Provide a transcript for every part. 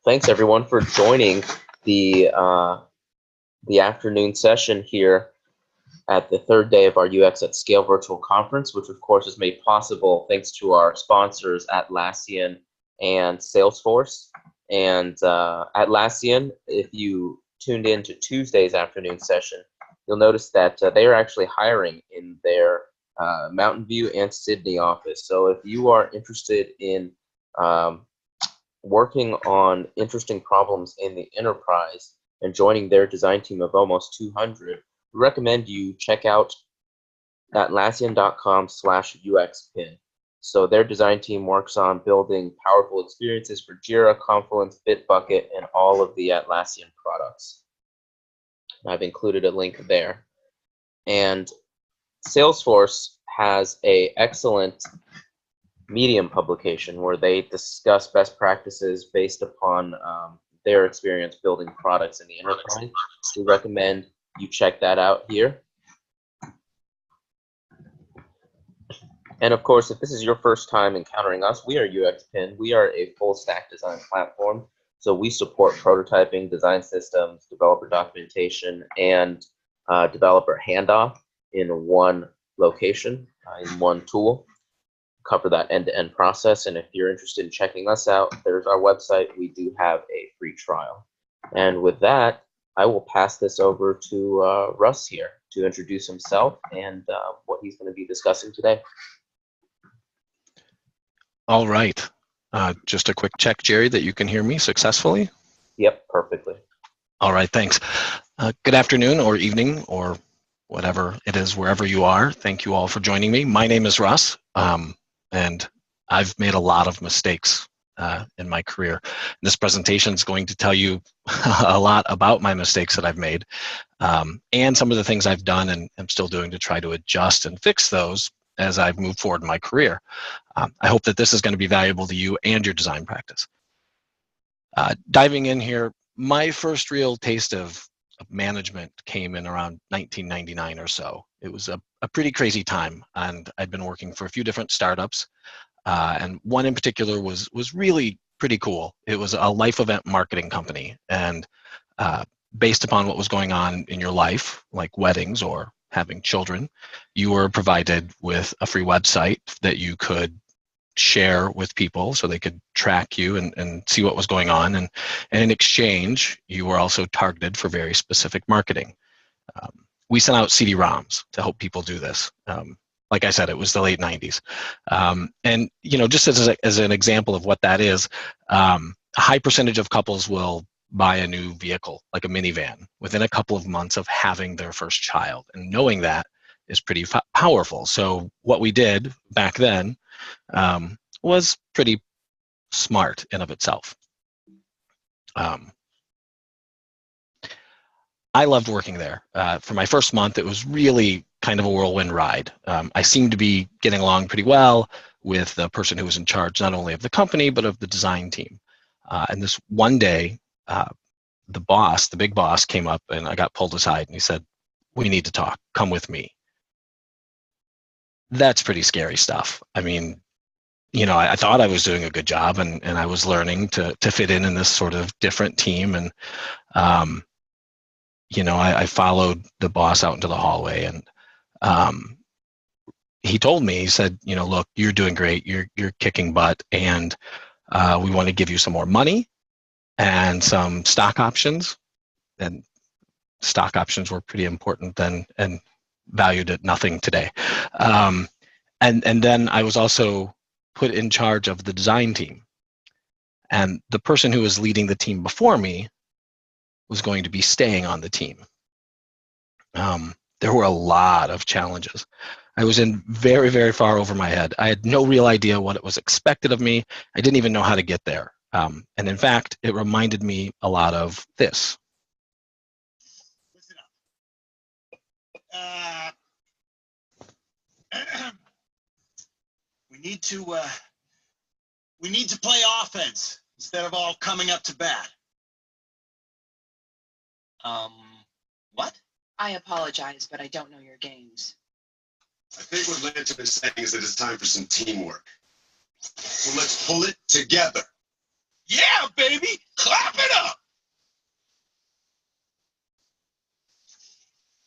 Thanks everyone for joining the afternoon session here at the third day of our UX at Scale virtual conference, which of course is made possible thanks to our sponsors Atlassian and Salesforce. And Atlassian, if you tuned in to Tuesday's afternoon session, you'll notice that they are actually hiring in their Mountain View and Sydney office. So if you are interested in working on interesting problems in the enterprise and joining their design team of almost 200, we recommend you check out atlassian.com/UXPin. So their design team works on building powerful experiences for Jira, Confluence, Bitbucket, and all of the Atlassian products. I've included a link there. And Salesforce has an excellent Medium publication where they discuss best practices based upon their experience building products in the enterprise. We recommend you check that out here. And of course, if this is your first time encountering us, we are UXPin. We are a full stack design platform. So we support prototyping, design systems, developer documentation, and developer handoff in one location, in one tool. Cover that end-to-end process. And if you're interested in checking us out, there's our website. We do have a free trial. And with that, I will pass this over to Russ here to introduce himself and what he's going to be discussing today. All right. Just a quick check, Jerry, that you can hear me successfully. Yep, perfectly. All right, thanks. Good afternoon or evening or whatever it is, wherever you are. Thank you all for joining me. My name is Russ. And I've made a lot of mistakes in my career. This presentation is going to tell you a lot about my mistakes that I've made and some of the things I've done and am still doing to try to adjust and fix those as I've moved forward in my career. I hope that this is going to be valuable to you and your design practice. Diving in here, my first real taste of management came in around 1999 or so. It was a pretty crazy time, and I'd been working for a few different startups, and one in particular was really pretty cool. It was a life event marketing company, and based upon what was going on in your life, like weddings or having children, you were provided with a free website that you could share with people so they could track you and see what was going on. And in exchange, you were also targeted for very specific marketing. We sent out CD-ROMs to help people do this. Like I said, it was the late 90s. And just as an example of what that is, a high percentage of couples will buy a new vehicle, like a minivan, within a couple of months of having their first child. And knowing that is pretty powerful. So what we did back then was pretty smart in of itself. I loved working there. For my first month, it was really kind of a whirlwind ride. I seemed to be getting along pretty well with the person who was in charge, not only of the company, but of the design team. And this one day, the big boss came up and I got pulled aside and he said, "We need to talk, come with me." That's pretty scary stuff. I mean, I thought I was doing a good job and I was learning to fit in this sort of different team. And, I followed the boss out into the hallway and he told me, he said, "Look, you're doing great. You're kicking butt. And we want to give you some more money and some stock options." And stock options were pretty important then and valued at nothing today. And then I was also put in charge of the design team. And the person who was leading the team before me was going to be staying on the team. There were a lot of challenges. I was in very, very far over my head. I had no real idea what it was expected of me. I didn't even know how to get there. And in fact, it reminded me a lot of this. Listen up. We need to play offense instead of all coming up to bat. What? I apologize, but I don't know your games. I think what Lance is saying is that it's time for some teamwork. So let's pull it together. Yeah, baby, clap it up.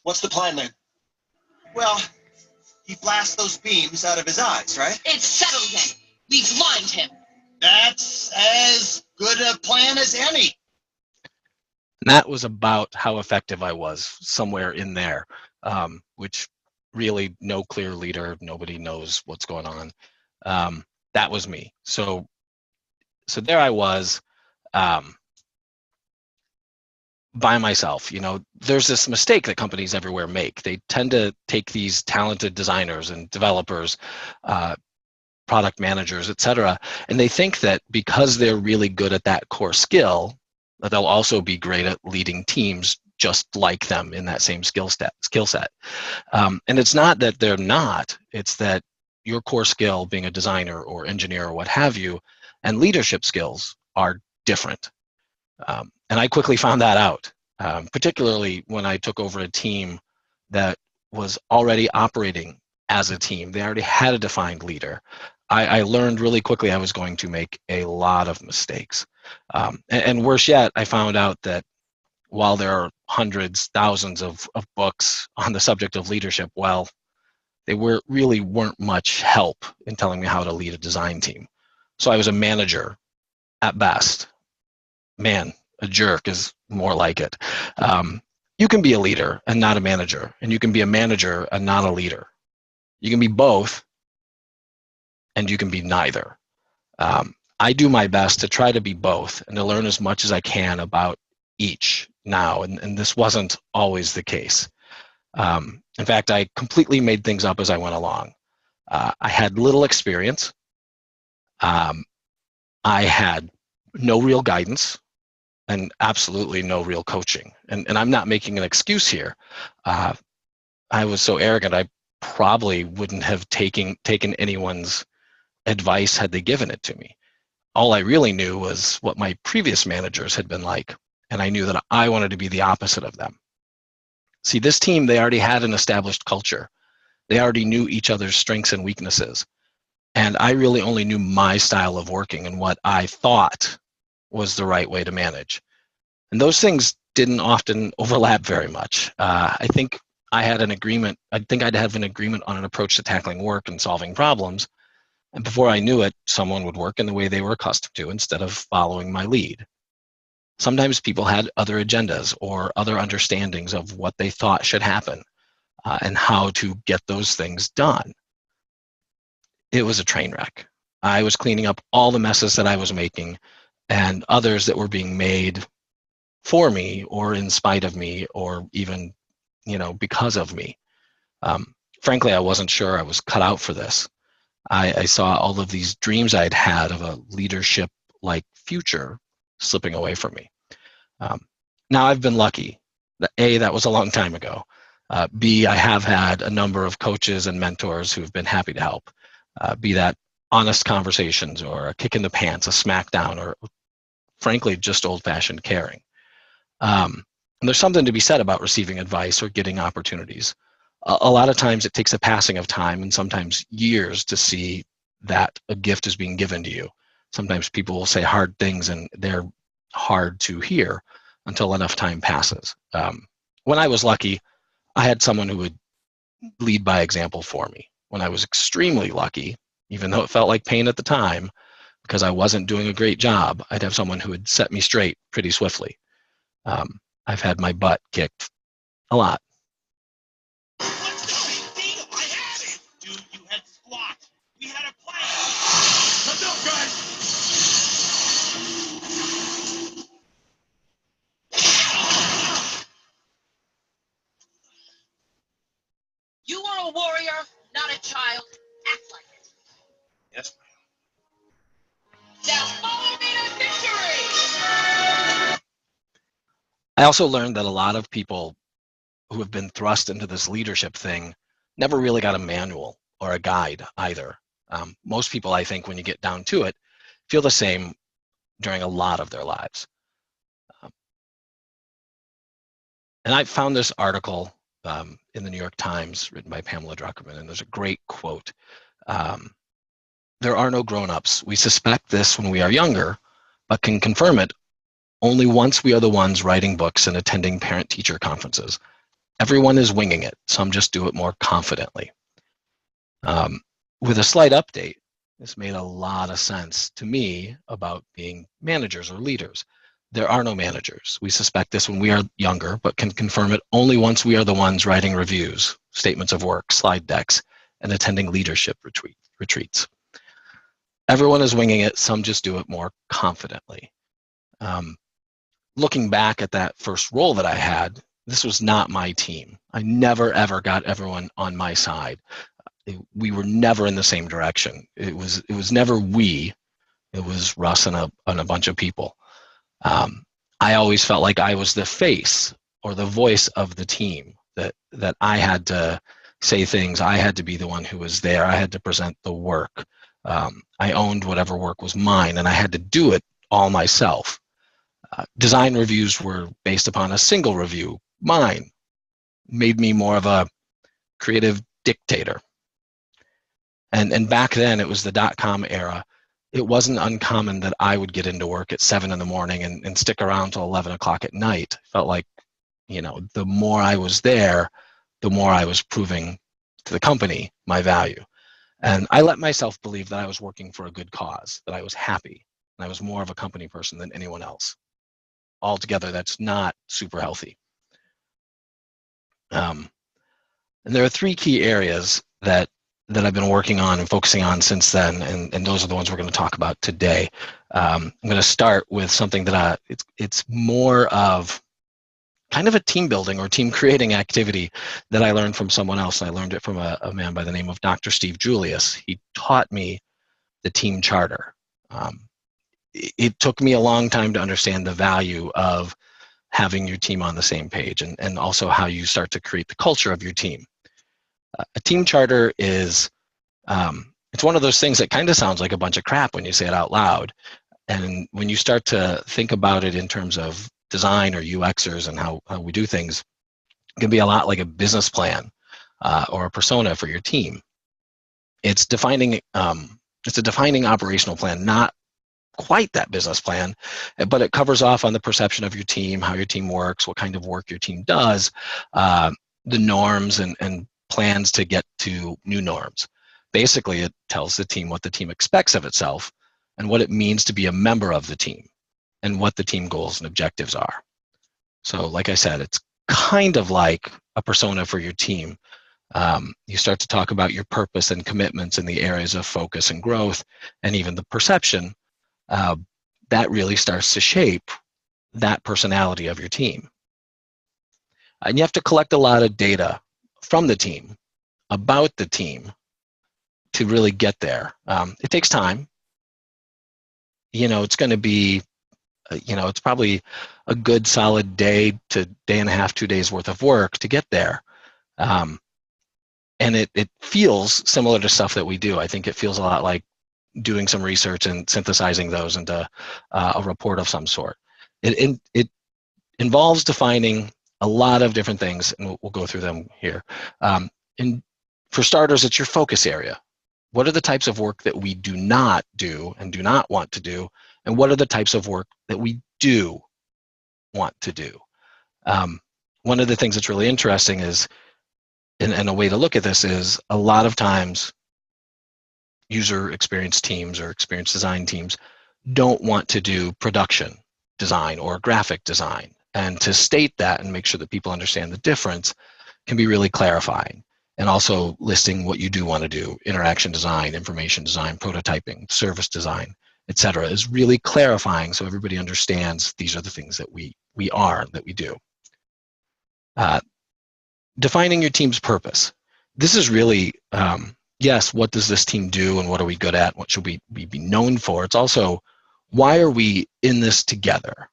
What's the plan then? Well, he blasts those beams out of his eyes, right? It's settled then. We've limed him. That's as good a plan as any. And that was about how effective I was, somewhere in there, which really no clear leader, nobody knows what's going on. That was me. So there I was, by myself. There's this mistake that companies everywhere make. They tend to take these talented designers and developers, product managers, etc., and they think that because they're really good at that core skill, that they'll also be great at leading teams just like them in that same skill set. And it's not that they're not, it's that your core skill, being a designer or engineer or what have you, and leadership skills are different. And I quickly found that out, particularly when I took over a team that was already operating as a team. They already had a defined leader. I learned really quickly I was going to make a lot of mistakes. And worse yet, I found out that while there are hundreds, thousands of books on the subject of leadership, well, they really weren't much help in telling me how to lead a design team. So I was a manager at best. Man, a jerk is more like it. You can be a leader and not a manager, and you can be a manager and not a leader. You can be both, and you can be neither. I do my best to try to be both and to learn as much as I can about each now, and this wasn't always the case. In fact, I completely made things up as I went along. I had little experience. I had no real guidance and absolutely no real coaching. And I'm not making an excuse here. I was so arrogant, I probably wouldn't have taken anyone's advice had they given it to me. All I really knew was what my previous managers had been like, and I knew that I wanted to be the opposite of them. See, this team, they already had an established culture. They already knew each other's strengths and weaknesses. And I really only knew my style of working and what I thought was the right way to manage. And those things didn't often overlap very much. I think I'd have an agreement on an approach to tackling work and solving problems. And before I knew it, someone would work in the way they were accustomed to instead of following my lead. Sometimes people had other agendas or other understandings of what they thought should happen and how to get those things done. It was a train wreck. I was cleaning up all the messes that I was making and others that were being made for me or in spite of me or even, because of me. Frankly, I wasn't sure I was cut out for this. I saw all of these dreams I'd had of a leadership-like future slipping away from me. Now I've been lucky. A, that was a long time ago. B, I have had a number of coaches and mentors who've been happy to help. Be that honest conversations or a kick in the pants, a smackdown, or frankly, just old-fashioned caring. And there's something to be said about receiving advice or getting opportunities. A lot of times it takes a passing of time and sometimes years to see that a gift is being given to you. Sometimes people will say hard things and they're hard to hear until enough time passes. When I was lucky, I had someone who would lead by example for me. When I was extremely lucky, even though it felt like pain at the time, because I wasn't doing a great job, I'd have someone who would set me straight pretty swiftly. I've had my butt kicked a lot. What's the big deal? I had it. Dude, you had squat. We had a plan. Let's go, guys. You are a warrior, not a child. Act like it. Yes, Now follow me to victory! I also learned that a lot of people who have been thrust into this leadership thing never really got a manual or a guide either. Most people, I think, when you get down to it, feel the same during a lot of their lives. And I found this article in the New York Times written by Pamela Druckerman, and there's a great quote. There are no grown-ups. We suspect this when we are younger, but can confirm it only once we are the ones writing books and attending parent-teacher conferences. Everyone is winging it. Some just do it more confidently. With a slight update, this made a lot of sense to me about being managers or leaders. There are no managers. We suspect this when we are younger, but can confirm it only once we are the ones writing reviews, statements of work, slide decks, and attending leadership retreats. Everyone is winging it. Some just do it more confidently. Looking back at that first role that I had, this was not my team. I never, ever got everyone on my side. We were never in the same direction. It was never we. It was Russ and a bunch of people. I always felt like I was the face or the voice of the team, that I had to say things. I had to be the one who was there. I had to present the work. I owned whatever work was mine, and I had to do it all myself. Design reviews were based upon a single review, mine. Made me more of a creative dictator. And back then, it was the .com era. It wasn't uncommon that I would get into work at 7 in the morning and stick around till 11 o'clock at night. Felt like, the more I was there, the more I was proving to the company my value. And I let myself believe that I was working for a good cause, that I was happy, and I was more of a company person than anyone else. Altogether, that's not super healthy. And there are 3 key areas that I've been working on and focusing on since then, and those are the ones we're going to talk about today. I'm going to start with something that it's more of kind of a team building or team creating activity that I learned from someone else. I learned it from a man by the name of Dr. Steve Julius. He taught me the team charter. It took me a long time to understand the value of having your team on the same page, and also how you start to create the culture of your team. A team charter is, it's one of those things that kind of sounds like a bunch of crap when you say it out loud. And when you start to think about it in terms of design or UXers and how we do things, it can be a lot like a business plan or a persona for your team. It's defining, it's a defining operational plan, not quite that business plan, but it covers off on the perception of your team, how your team works, what kind of work your team does, the norms and plans to get to new norms. Basically, it tells the team what the team expects of itself and what it means to be a member of the team and what the team goals and objectives are. So like I said, it's kind of like a persona for your team. You start to talk about your purpose and commitments in the areas of focus and growth, and even the perception. That really starts to shape that personality of your team. And you have to collect a lot of data from the team, about the team, to really get there. It takes time. It's going to be, it's probably a good solid day to day and a half, 2 days worth of work to get there. And it feels similar to stuff that we do. I think it feels a lot like doing some research and synthesizing those into a report of some sort. It involves defining a lot of different things, and we'll go through them here. And for starters, it's your focus area. What are the types of work that we do not do and do not want to do? And what are the types of work that we do want to do? One of the things that's really interesting is, and a way to look at this is, a lot of times user experience teams or experience design teams don't want to do production design or graphic design. And to state that and make sure that people understand the difference can be really clarifying. And also listing what you do want to do: interaction design, information design, prototyping, service design, etc., is really clarifying, so everybody understands these are the things that we do. Defining your team's purpose. This is really, yes, what does this team do and what are we good at? What should we be known for? It's also, why are we in this together?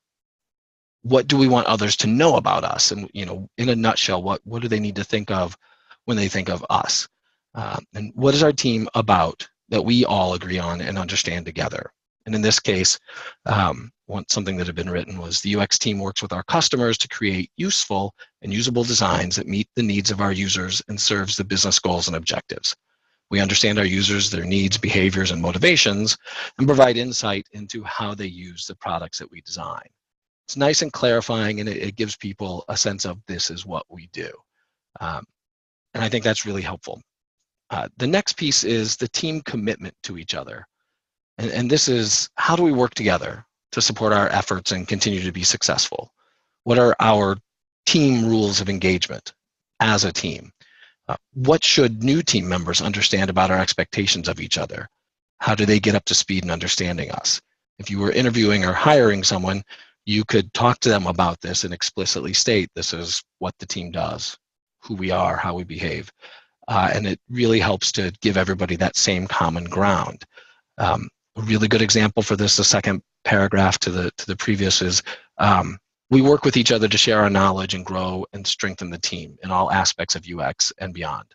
What do we want others to know about us? And, in a nutshell, what do they need to think of when they think of us? And what is our team about that we all agree on and understand together? And in this case, something that had been written was, the UX team works with our customers to create useful and usable designs that meet the needs of our users and serves the business goals and objectives. We understand our users, their needs, behaviors, and motivations, and provide insight into how they use the products that we design. It's nice and clarifying, and it gives people a sense of this is what we do. And I think that's really helpful. The next piece is the team commitment to each other. And this is, how do we work together to support our efforts and continue to be successful? What are our team rules of engagement as a team? What should new team members understand about our expectations of each other? How do they get up to speed in understanding us? If you were interviewing or hiring someone, you could talk to them about this and explicitly state this is what the team does, who we are, how we behave. And it really helps to give everybody that same common ground. A really good example for this, the second paragraph to the previous, is we work with each other to share our knowledge and grow and strengthen the team in all aspects of UX and beyond.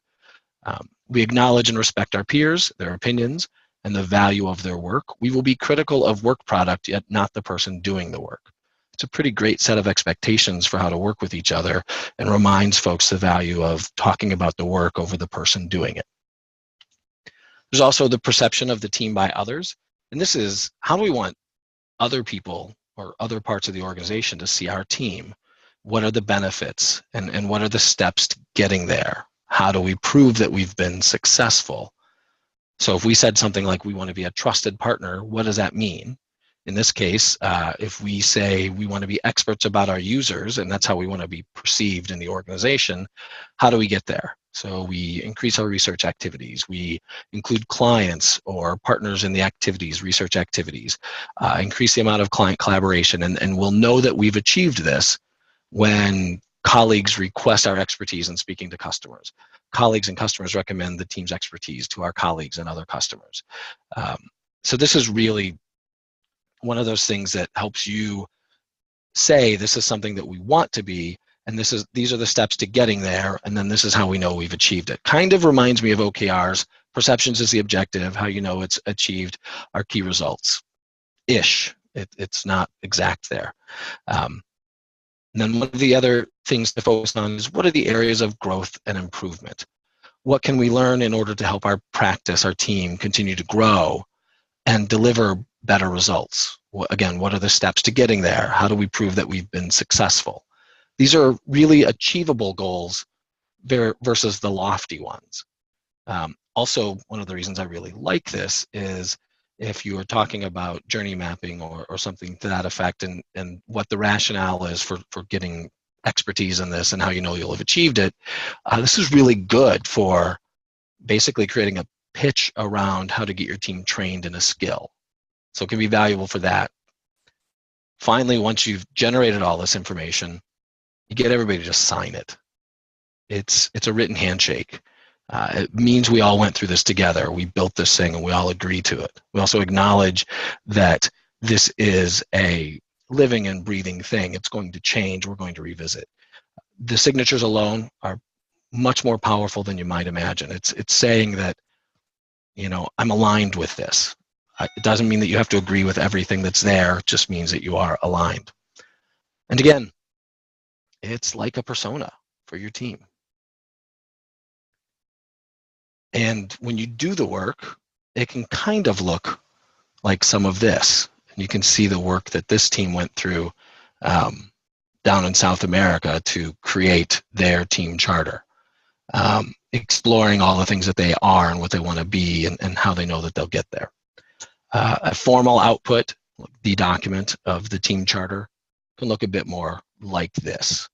We acknowledge and respect our peers, their opinions, and the value of their work. We will be critical of work product, yet not the person doing the work. It's a pretty great set of expectations for how to work with each other, and reminds folks the value of talking about the work over the person doing it. There's also the perception of the team by others. And this is, how do we want other people or other parts of the organization to see our team? What are the benefits, and what are the steps to getting there? How do we prove that we've been successful? So if we said something like we want to be a trusted partner, what does that mean? In this case, if we say we want to be experts about our users, and that's how we want to be perceived in the organization, how do we get there? So we increase our research activities. We include clients or partners in the activities, research activities, increase the amount of client collaboration, and we'll know that we've achieved this when colleagues request our expertise in speaking to customers. Colleagues and customers recommend the team's expertise to our colleagues and other customers. So this is really one of those things that helps you say this is something that we want to be, and these are the steps to getting there, and then this is how we know we've achieved it. Kind of reminds me of OKRs. Perceptions is the objective. How you know it's achieved are key results. It's not exact there. And then one of the other things to focus on is, what are the areas of growth and improvement? What can we learn in order to help our practice, our team, continue to grow and deliver better results? Again, what are the steps to getting there? How do we prove that we've been successful? These are really achievable goals versus the lofty ones. Also, one of the reasons I really like this is if you are talking about journey mapping or something to that effect, and what the rationale is for getting expertise in this and how you know you'll have achieved it, this is really good for basically creating a pitch around how to get your team trained in a skill. So it can be valuable for that. Finally, once you've generated all this information, you get everybody to just sign it. It's a written handshake. It means we all went through this together. We built this thing and we all agree to it. We also acknowledge that this is a living and breathing thing. It's going to change. We're going to revisit. The signatures alone are much more powerful than you might imagine. It's saying that, you know, I'm aligned with this. It doesn't mean that you have to agree with everything that's there. It just means that you are aligned. And again, it's like a persona for your team. And when you do the work, it can kind of look like some of this. And you can see the work that this team went through down in South America to create their team charter, exploring all the things that they are and what they want to be, and how they know that they'll get there. A formal output, the document of the team charter, can look a bit more like this,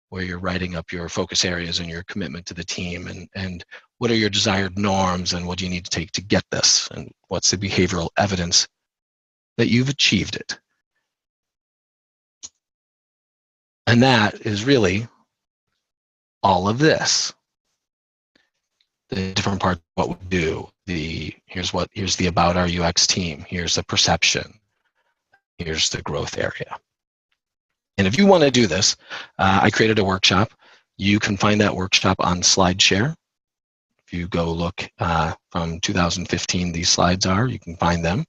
where you're writing up your focus areas and your commitment to the team, and what are your desired norms, and what do you need to take to get this, and what's the behavioral evidence that you've achieved it. And that is really all of this. The different parts of what we do. Here's the about our UX team. Here's the perception. Here's the growth area. And if you want to do this, I created a workshop. You can find that workshop on SlideShare. If you go look from 2015, these slides are, you can find them.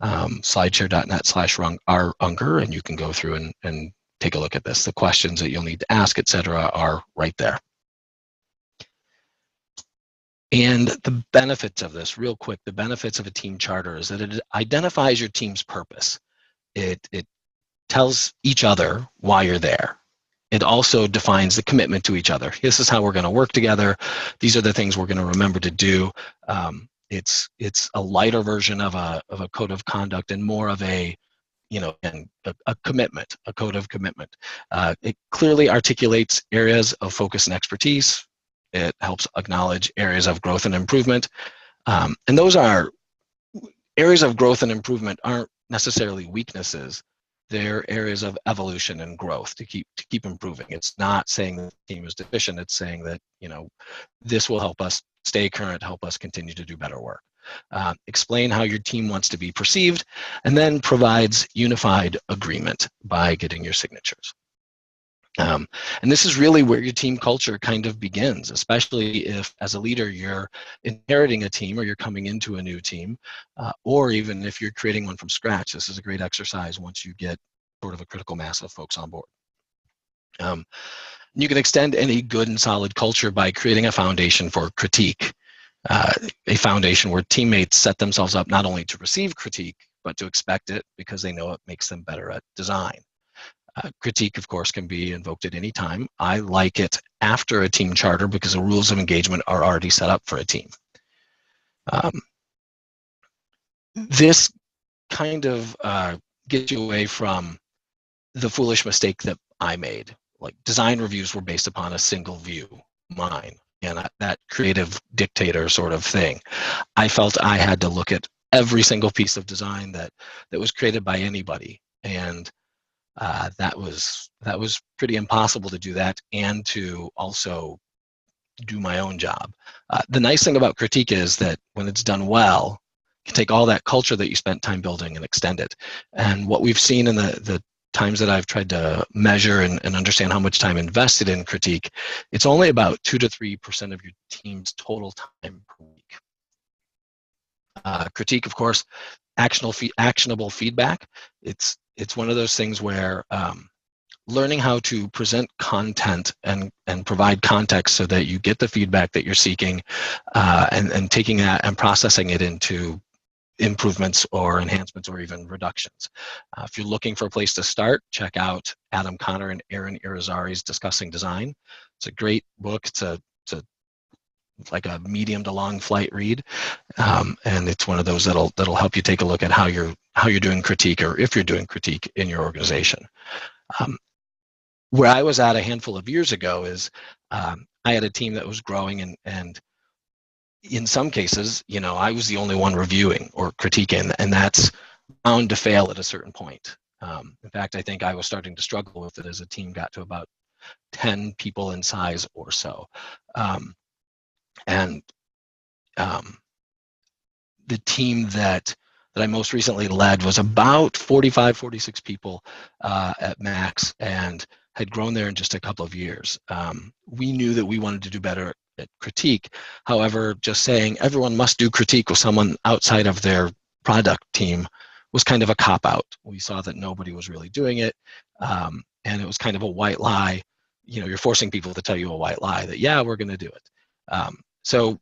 Slideshare.net/Unger, and you can go through and take a look at this. The questions that you'll need to ask, etc., are right there. And the benefits of this, real quick, the benefits of a team charter is that it identifies your team's purpose. It tells each other why you're there. It also defines the commitment to each other. This is how we're going to work together. These are the things we're going to remember to do. It's a lighter version of a code of conduct and more of a a commitment, a code of commitment. It clearly articulates areas of focus and expertise. It helps acknowledge areas of growth and improvement. And those are areas of growth and improvement aren't necessarily weaknesses. They're areas of evolution and growth to keep improving. It's not saying that the team is deficient. It's saying that this will help us stay current, help us continue to do better work. Explain how your team wants to be perceived, and then provides unified agreement by getting your signatures. And this is really where your team culture kind of begins, especially if, as a leader, you're inheriting a team or you're coming into a new team, or even if you're creating one from scratch. This is a great exercise once you get sort of a critical mass of folks on board. You can extend any good and solid culture by creating a foundation for critique, a foundation where teammates set themselves up not only to receive critique, but to expect it because they know it makes them better at design. Critique, of course, can be invoked at any time. I like it after a team charter because the rules of engagement are already set up for a team. This kind of gets you away from the foolish mistake that I made. Like, design reviews were based upon a single view, mine, and that creative dictator sort of thing. I felt I had to look at every single piece of design that was created by anybody, and that was pretty impossible to do that and to also do my own job. The nice thing about critique is that when it's done well, you can take all that culture that you spent time building and extend it. And what we've seen in the times that I've tried to measure and understand how much time invested in critique, it's only about 2 to 3% of your team's total time per week. Critique, of course, actionable feedback. It's one of those things where learning how to present content and provide context so that you get the feedback that you're seeking, and taking that and processing it into improvements or enhancements or even reductions. If you're looking for a place to start, check out Adam Connor and Aaron Irizarry's Discussing Design. It's a great book. It's like a medium to long flight read, and it's one of those that'll help you take a look at how you're doing critique, or if you're doing critique in your organization. Where I was at a handful of years ago is I had a team that was growing, and in some cases, I was the only one reviewing or critiquing, and that's bound to fail at a certain point. In fact, I think I was starting to struggle with it as a team got to about 10 people in size or so. The team that I most recently led was about 45, 46 people at max, and had grown there in just a couple of years. We knew that we wanted to do better at critique. However, just saying everyone must do critique with someone outside of their product team was kind of a cop-out. We saw that nobody was really doing it, and it was kind of a white lie. You're forcing people to tell you a white lie that, yeah, we're going to do it. So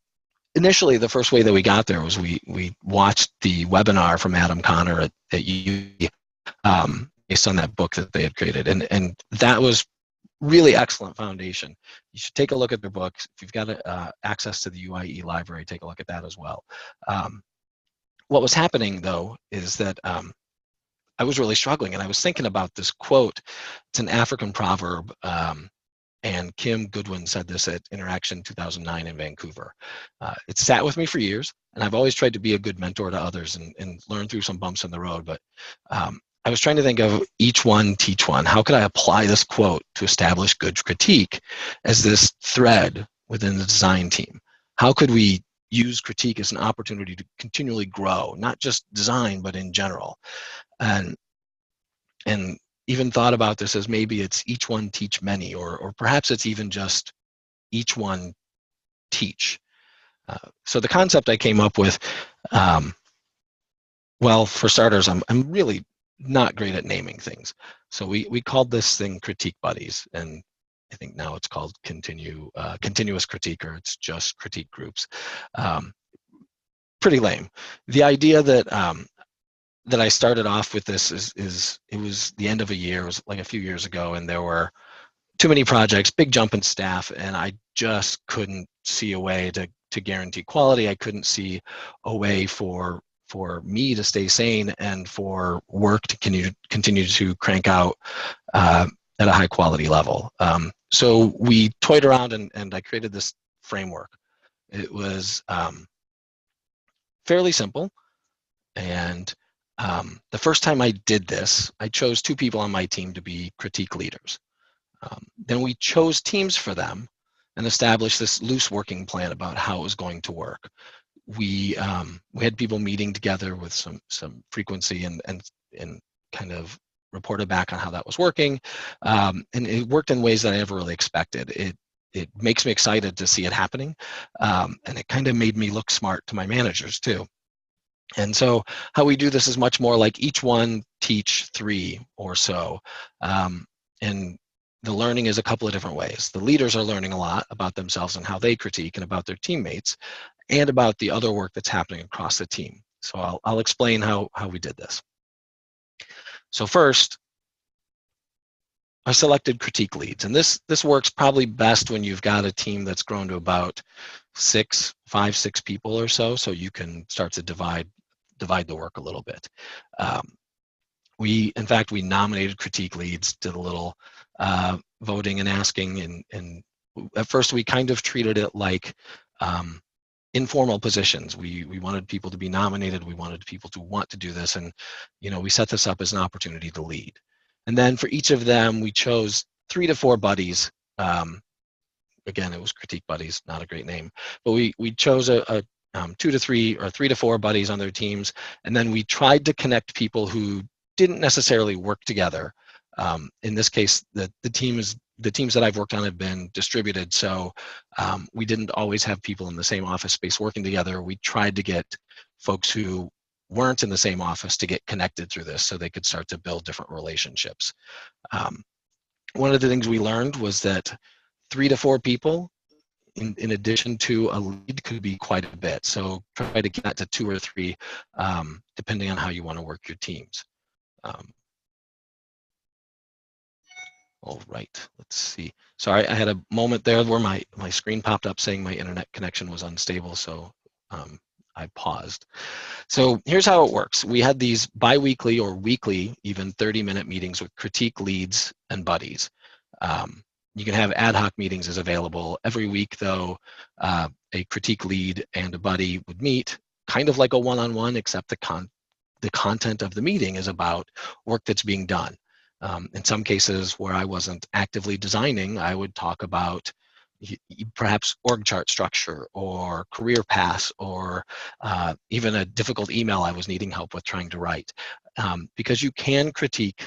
initially, the first way that we got there was we watched the webinar from Adam Connor at UXPin, based on that book that they had created, and that was really excellent foundation. You should take a look at their books. If you've got access to the UIE library, take a look at that as well. What was happening, though, is that I was really struggling, and I was thinking about this quote. It's an African proverb, and Kim Goodwin said this at Interaction 2009 in Vancouver. It sat with me for years, and I've always tried to be a good mentor to others and learn through some bumps in the road, but I was trying to think of each one, teach one. How could I apply this quote to establish good critique as this thread within the design team? How could we use critique as an opportunity to continually grow, not just design, but in general? And even thought about this as maybe it's each one teach many, or perhaps it's even just each one teach. So the concept I came up with, well, for starters, I'm really not great at naming things. So we called this thing Critique Buddies, and I think now it's called continuous critique, or it's just critique groups. Pretty lame. The idea that that I started off with this is it was the end of a year, it was like a few years ago, and there were too many projects, big jump in staff, and I just couldn't see a way to guarantee quality. I couldn't see a way for me to stay sane and for work to continue to crank out at a high quality level. So we toyed around and I created this framework. It was fairly simple, and the first time I did this, I chose 2 people on my team to be critique leaders. Then we chose teams for them and established this loose working plan about how it was going to work. We had people meeting together with some frequency and kind of reported back on how that was working, and it worked in ways that I never really expected. It makes me excited to see it happening, and it kind of made me look smart to my managers too. And so how we do this is much more like each one teach 3 or so, and the learning is a couple of different ways. The leaders are learning a lot about themselves and how they critique and about their teammates and about the other work that's happening across the team. So I'll explain how we did this. So first, I selected critique leads, and this works probably best when you've got a team that's grown to about 5, 6 people or so you can start to divide the work a little bit. In fact, we nominated critique leads, did a little voting and asking, and at first we kind of treated it like informal positions. We wanted people to be nominated, we wanted people to want to do this, and we set this up as an opportunity to lead. And then for each of them, we chose 3 to 4 buddies. Again, it was critique buddies, not a great name, but we chose 2 to 3 or 3 to 4 buddies on their teams, and then we tried to connect people who didn't necessarily work together. In this case, the teams that I've worked on have been distributed, so we didn't always have people in the same office space working together. We tried to get folks who weren't in the same office to get connected through this so they could start to build different relationships. One of the things we learned was that 3 to 4 people in addition to a lead could be quite a bit. So try to get that to 2 or 3, depending on how you want to work your teams. All right, let's see. Sorry, I had a moment there where my screen popped up saying my internet connection was unstable, so I paused. So here's how it works. We had these bi-weekly or weekly, even 30-minute meetings with critique leads and buddies. You can have ad hoc meetings as available. Every week, though, a critique lead and a buddy would meet, kind of like a one-on-one, except the content of the meeting is about work that's being done. In some cases where I wasn't actively designing, I would talk about perhaps org chart structure or career paths or even a difficult email I was needing help with trying to write. Because you can critique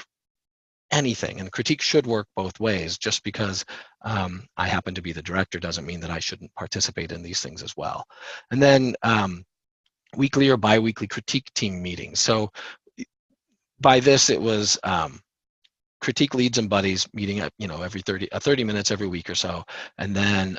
anything, and critique should work both ways. Just because I happen to be the director doesn't mean that I shouldn't participate in these things as well. And then weekly or bi-weekly critique team meetings. So by this, it was critique leads and buddies meeting at every 30 minutes every week or so, and then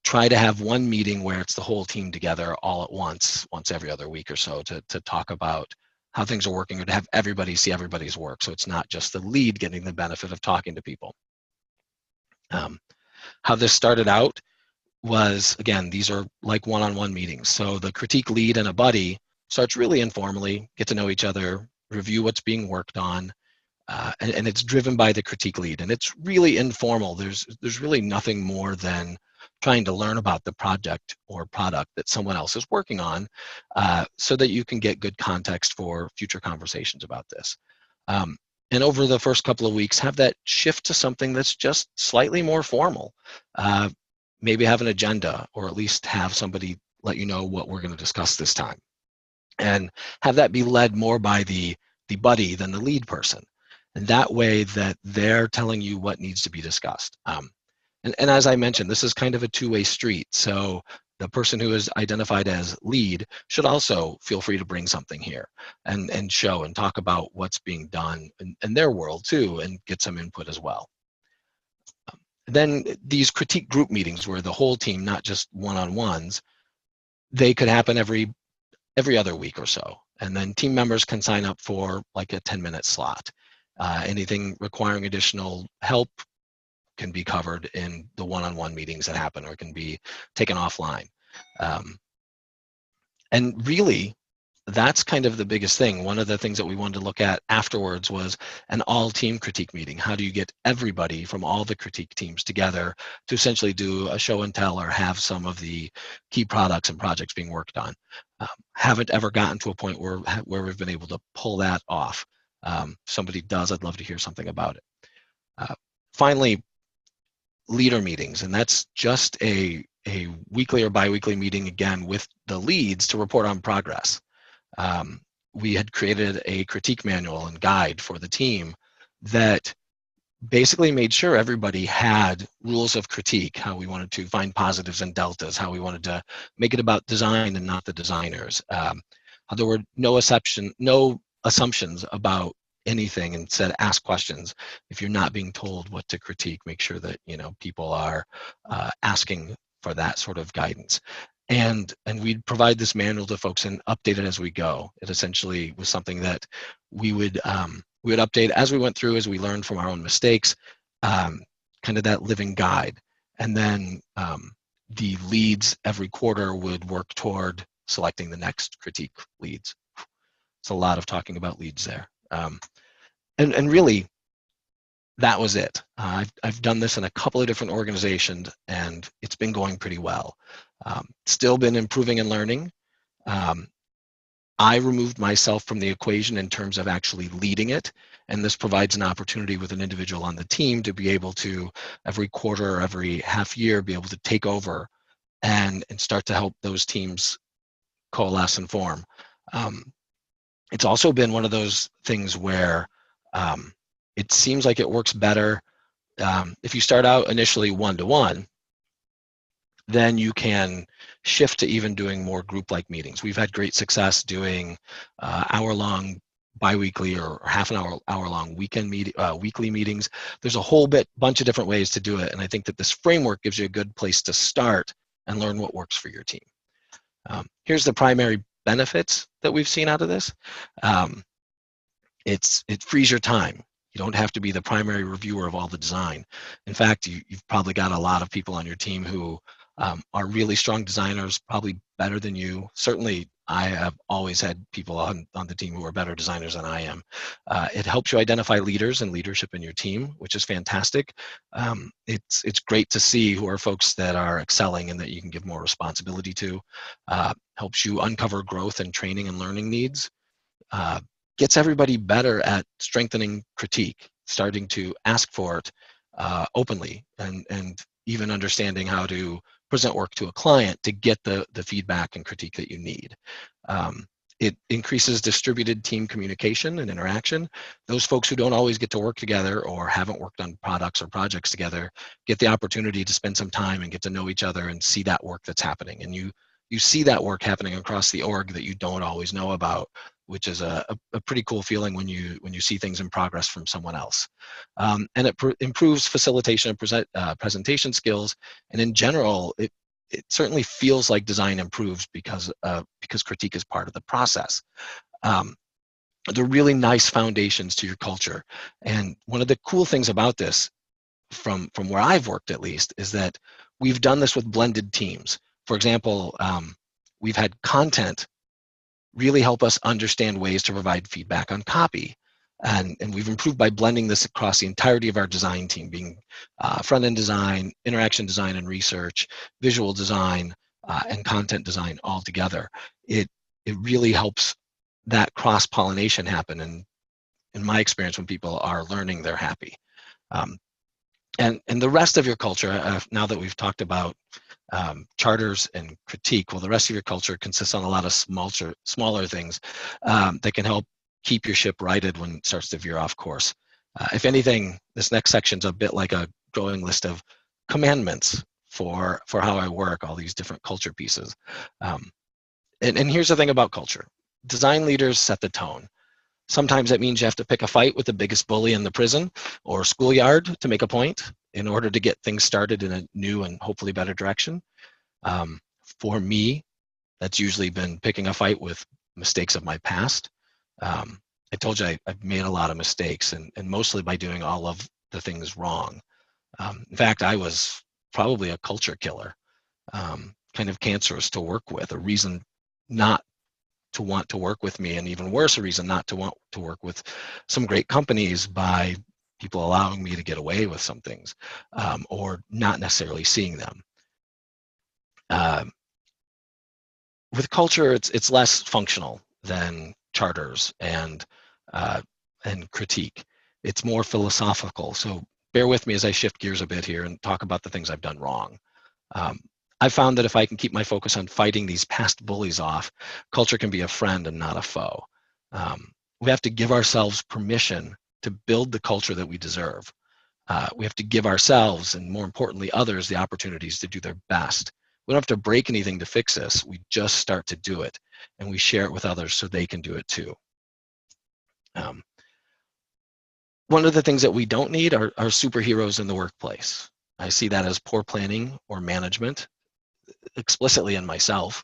try to have one meeting where it's the whole team together all at once every other week or so to talk about how things are working, or to have everybody see everybody's work, so it's not just the lead getting the benefit of talking to people. How this started out was, again, these are like one-on-one meetings. So the critique lead and a buddy starts really informally, get to know each other, review what's being worked on, and it's driven by the critique lead, and it's really informal. There's really nothing more than trying to learn about the project or product that someone else is working on, so that you can get good context for future conversations about this. And over the first couple of weeks, have that shift to something that's just slightly more formal. Maybe have an agenda, or at least have somebody let you know what we're going to discuss this time, and have that be led more by the buddy than the lead person. And that way that they're telling you what needs to be discussed. And as I mentioned, this is kind of a two-way street. So the person who is identified as lead should also feel free to bring something here and show and talk about what's being done in their world too, and get some input as well. Then these critique group meetings where the whole team, not just one-on-ones, they could happen every other week or so. And then team members can sign up for like a 10-minute slot. Anything requiring additional help can be covered in the one-on-one meetings that happen, or can be taken offline. And really, that's kind of the biggest thing. One of the things that we wanted to look at afterwards was an all-team critique meeting. How do you get everybody from all the critique teams together to essentially do a show and tell, or have some of the key products and projects being worked on? Haven't ever gotten to a point where we've been able to pull that off. Somebody does, I'd love to hear something about it. Finally, leader meetings, and that's just a weekly or bi-weekly meeting, again, with the leads to report on progress. We had created a critique manual and guide for the team that basically made sure everybody had rules of critique, how we wanted to find positives and deltas, how we wanted to make it about design and not the designers, how there were no assumptions about anything, and said ask questions. If you're not being told what to critique, make sure that people are asking for that sort of guidance. And we'd provide this manual to folks and update it as we go. It essentially was something that we would update as we went through, as we learned from our own mistakes, kind of that living guide. And then the leads every quarter would work toward selecting the next critique leads. It's a lot of talking about leads there. And really, that was it. I've done this in a couple of different organizations, and it's been going pretty well. Still been improving and learning. I removed myself from the equation in terms of actually leading it, and this provides an opportunity with an individual on the team to be able to, every quarter or every half year, be able to take over and start to help those teams coalesce and form. It's also been one of those things where it seems like it works better if you start out initially one-to-one, then you can shift to even doing more group-like meetings. We've had great success doing hour-long bi-weekly or half an hour-long weekly meetings. There's a whole bunch of different ways to do it, and I think that this framework gives you a good place to start and learn what works for your team. Here's the primary benefits that we've seen out of this. It frees your time. You don't have to be the primary reviewer of all the design. In fact, you've probably got a lot of people on your team who are really strong designers, probably better than you. Certainly, I have always had people on the team who are better designers than I am. It helps you identify leaders and leadership in your team, which is fantastic. It's great to see who are folks that are excelling and that you can give more responsibility to. Helps you uncover growth and training and learning needs. Gets everybody better at strengthening critique, starting to ask for it openly, and even understanding how to present work to a client to get the feedback and critique that you need. It increases distributed team communication and interaction. Those folks who don't always get to work together or haven't worked on products or projects together get the opportunity to spend some time and get to know each other and see that work that's happening. And you see that work happening across the org that you don't always know about, which is a pretty cool feeling when you see things in progress from someone else. And it improves facilitation and presentation skills. And in general, it certainly feels like design improves because critique is part of the process. They're really nice foundations to your culture. And one of the cool things about this, from where I've worked at least, is that we've done this with blended teams. For example, we've had content really help us understand ways to provide feedback on copy. And we've improved by blending this across the entirety of our design team, being front-end design, interaction design and research, visual design, and content design all together. It really helps that cross-pollination happen. And in my experience, when people are learning, they're happy. And the rest of your culture, now that we've talked about charters and critique, well, the rest of your culture consists on a lot of smaller things that can help keep your ship righted when it starts to veer off course. If anything, this next section is a bit like a growing list of commandments for how I work, all these different culture pieces. And here's the thing about culture. Design leaders set the tone. Sometimes that means you have to pick a fight with the biggest bully in the prison or schoolyard to make a point. in order to get things started in a new and hopefully better direction. For me, that's usually been picking a fight with mistakes of my past. I told you I've made a lot of mistakes, and mostly by doing all of the things wrong. In fact, I was probably a culture killer, kind of cancerous to work with, a reason not to want to work with me, and even worse, a reason not to want to work with some great companies by people allowing me to get away with some things, or not necessarily seeing them. With culture, it's less functional than charters and critique. It's more philosophical. So bear with me as I shift gears a bit here and talk about the things I've done wrong. I found that if I can keep my focus on fighting these past bullies off, culture can be a friend and not a foe. We have to give ourselves permission to build the culture that we deserve. We have to give ourselves, and more importantly, others, the opportunities to do their best. We don't have to break anything to fix this. We just start to do it, and we share it with others so they can do it too. One of the things that we don't need are superheroes in the workplace. I see that as poor planning or management, explicitly in myself,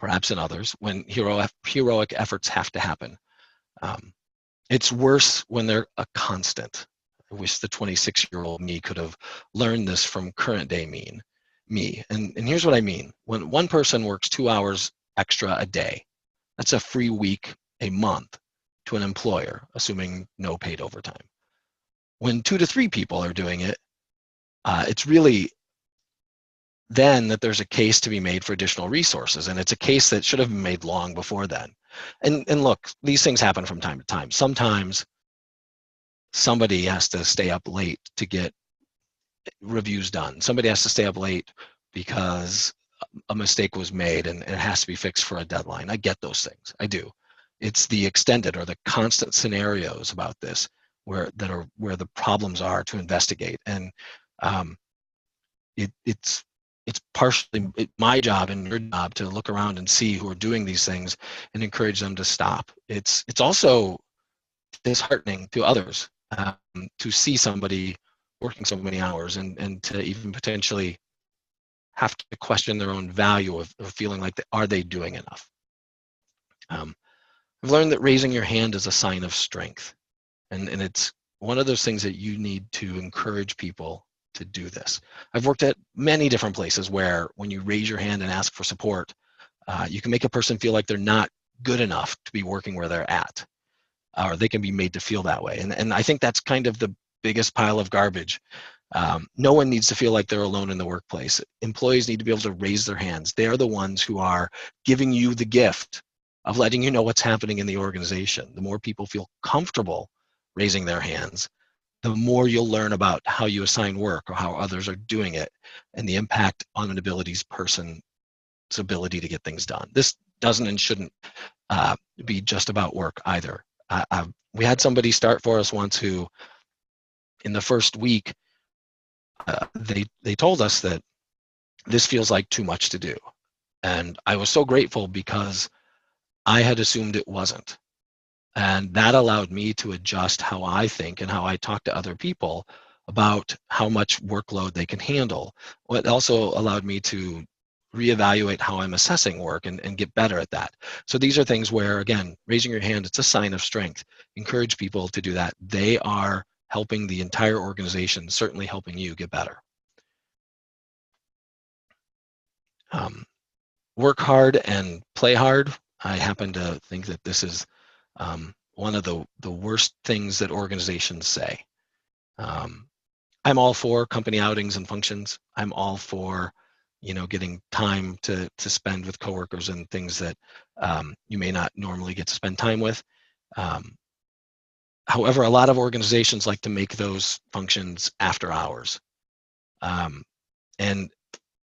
perhaps in others, when heroic efforts have to happen. It's worse when they're a constant. I wish the 26-year-old me could have learned this from current day me. And here's what I mean. When one person works 2 hours extra a day, that's a free week a month to an employer, assuming no paid overtime. When 2 to 3 people are doing it, it's really then that there's a case to be made for additional resources, and it's a case that should have been made long before then. And look, these things happen from time to time. Sometimes somebody has to stay up late to get reviews done. Somebody has to stay up late because a mistake was made and it has to be fixed for a deadline. I get those things. I do. It's the extended or the constant scenarios about this where the problems are to investigate. And it's partially my job and your job to look around and see who are doing these things and encourage them to stop. It's also disheartening to others to see somebody working so many hours and to even potentially have to question their own value of feeling like are they doing enough. I've learned that raising your hand is a sign of strength, and it's one of those things that you need to encourage people to do this. I've worked at many different places where when you raise your hand and ask for support, you can make a person feel like they're not good enough to be working where they're at, or they can be made to feel that way. And I think that's kind of the biggest pile of garbage. No one needs to feel like they're alone in the workplace. Employees need to be able to raise their hands. They are the ones who are giving you the gift of letting you know what's happening in the organization. The more people feel comfortable raising their hands, the more you'll learn about how you assign work or how others are doing it and the impact on an person's ability to get things done. This doesn't and shouldn't be just about work either. We had somebody start for us once who, in the first week, they told us that this feels like too much to do. And I was so grateful because I had assumed it wasn't. And that allowed me to adjust how I think and how I talk to other people about how much workload they can handle. It also allowed me to reevaluate how I'm assessing work and get better at that. So these are things where, again, raising your hand, it's a sign of strength. Encourage people to do that. They are helping the entire organization, certainly helping you get better. Work hard and play hard. I happen to think that this is one of the worst things that organizations say. I'm all for company outings and functions. I'm all for, getting time to spend with coworkers and things that you may not normally get to spend time with. However, a lot of organizations like to make those functions after hours. And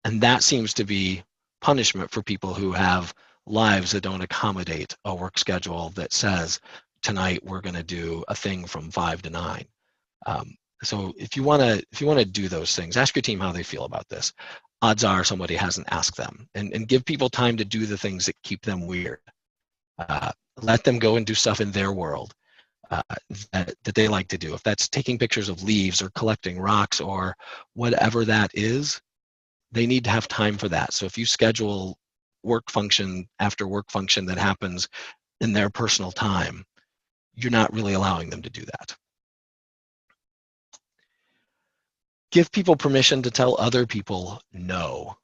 that seems to be punishment for people who have lives that don't accommodate a work schedule that says tonight we're going to do a thing from 5 to 9. So if you want to do those things, ask your team how they feel about this. Odds are somebody hasn't asked them, and give people time to do the things that keep them weird. Let them go and do stuff in their world. that they like to do. If that's taking pictures of leaves or collecting rocks or whatever that is, they need to have time for that. So if you schedule work function after work function that happens in their personal time, you're not really allowing them to do that. Give people permission to tell other people no.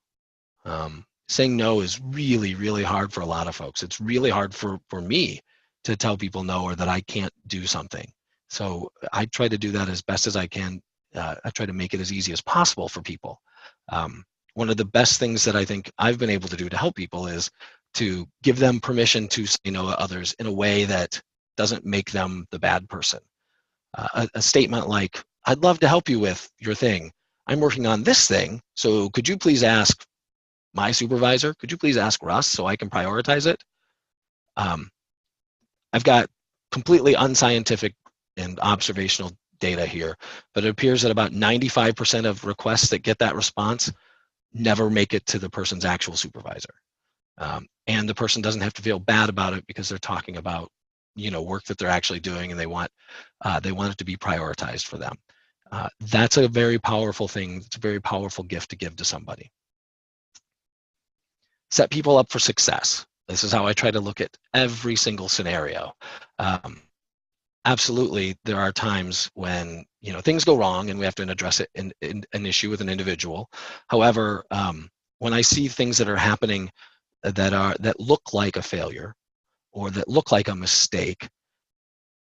Saying no is really, really hard for a lot of folks. It's really hard for me to tell people no or that I can't do something. So I try to do that as best as I can. I try to make it as easy as possible for people. One of the best things that I think I've been able to do to help people is to give them permission to say no to others in a way that doesn't make them the bad person. A statement like, I'd love to help you with your thing. I'm working on this thing, so could you please ask my supervisor? Could you please ask Russ so I can prioritize it? I've got completely unscientific and observational data here, but it appears that about 95% of requests that get that response never make it to the person's actual supervisor. And the person doesn't have to feel bad about it because they're talking about, work that they're actually doing, and they want it to be prioritized for them. That's a very powerful thing. It's a very powerful gift to give to somebody. Set people up for success. This is how I try to look at every single scenario. Absolutely, there are times when things go wrong and we have to address it in an issue with an individual. However, when I see things that are happening that look like a failure or that look like a mistake,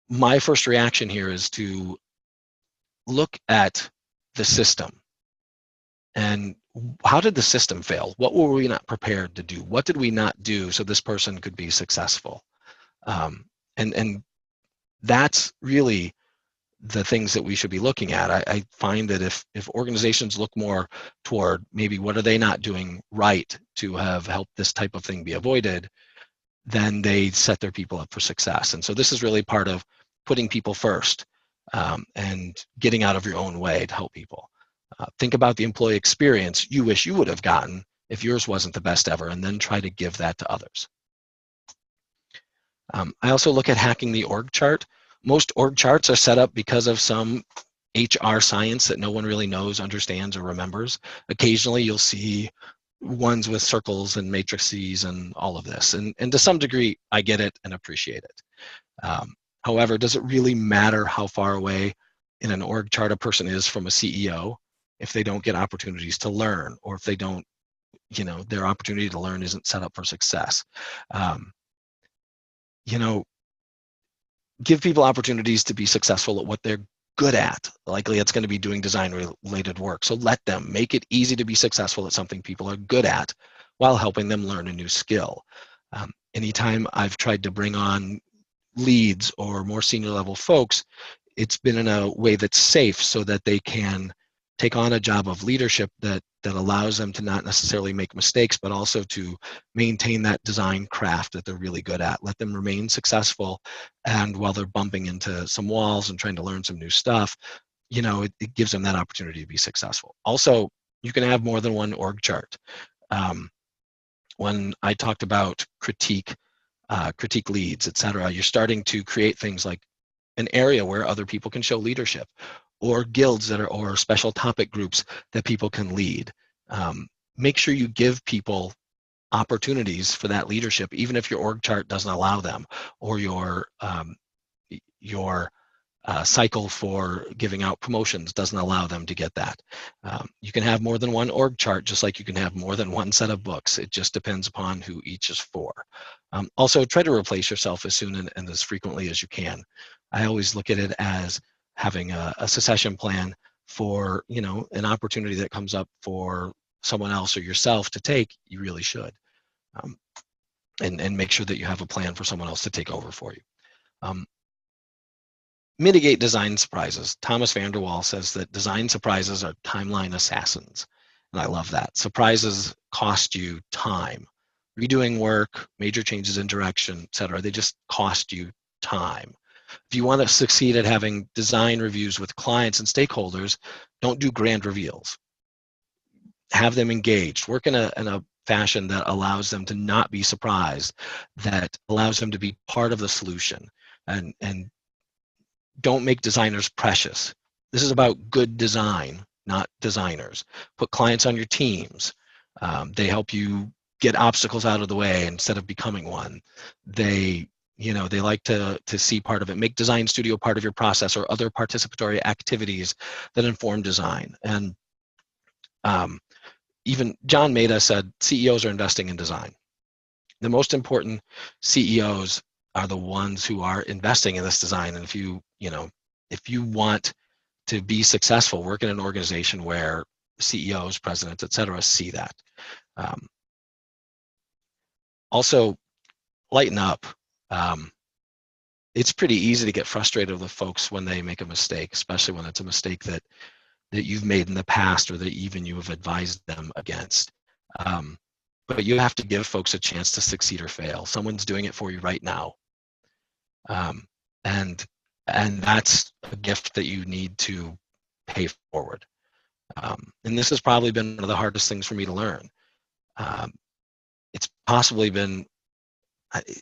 my first reaction here is to look at the system. And how did the system fail? What were we not prepared to do? What did we not do so this person could be successful? And that's really the things that we should be looking at. I find that if organizations look more toward maybe what are they not doing right to have helped this type of thing be avoided, then they set their people up for success. And so this is really part of putting people first and getting out of your own way to help people. Think about the employee experience you wish you would have gotten if yours wasn't the best ever, and then try to give that to others. I also look at hacking the org chart. Most org charts are set up because of some HR science that no one really knows, understands, or remembers. Occasionally you'll see ones with circles and matrices and all of this. And to some degree, I get it and appreciate it. However, does it really matter how far away in an org chart a person is from a CEO if they don't get opportunities to learn, or if they don't, their opportunity to learn isn't set up for success? Give people opportunities to be successful at what they're good at. Likely it's going to be doing design related work. So let them make it easy to be successful at something people are good at while helping them learn a new skill. Anytime I've tried to bring on leads or more senior level folks, it's been in a way that's safe so that they can take on a job of leadership that allows them to not necessarily make mistakes, but also to maintain that design craft that they're really good at. Let them remain successful, and while they're bumping into some walls and trying to learn some new stuff, it gives them that opportunity to be successful. Also, you can have more than one org chart. When I talked about critique leads, etc., you're starting to create things like an area where other people can show leadership, or guilds or special topic groups that people can lead. Make sure you give people opportunities for that leadership, even if your org chart doesn't allow them, or your cycle for giving out promotions doesn't allow them to get that. You can have more than one org chart, just like you can have more than one set of books. It just depends upon who each is for. Also, try to replace yourself as soon and as frequently as you can. I always look at it as having a succession plan for an opportunity that comes up for someone else or yourself to take. You really should, and make sure that you have a plan for someone else to take over for you. Mitigate design surprises. Thomas van der Waal says that design surprises are timeline assassins, and I love that. Surprises cost you time. Redoing work, major changes in direction, etc. They just cost you time. If you want to succeed at having design reviews with clients and stakeholders, don't do grand reveals. Have them engaged. Work in a fashion that allows them to not be surprised, that allows them to be part of the solution, and don't make designers precious. This is about good design, not designers. Put clients on your teams. They help you get obstacles out of the way instead of becoming one. They they like to see part of it. Make Design Studio part of your process or other participatory activities that inform design. And even John Maeda said CEOs are investing in design. The most important CEOs are the ones who are investing in this design. And if you want to be successful, work in an organization where CEOs, presidents, et cetera, see that. Also, lighten up. It's pretty easy to get frustrated with folks when they make a mistake, especially when it's a mistake that you've made in the past or that even you have advised them against. But you have to give folks a chance to succeed or fail. Someone's doing it for you right now. And that's a gift that you need to pay forward. And this has probably been one of the hardest things for me to learn. It's possibly been,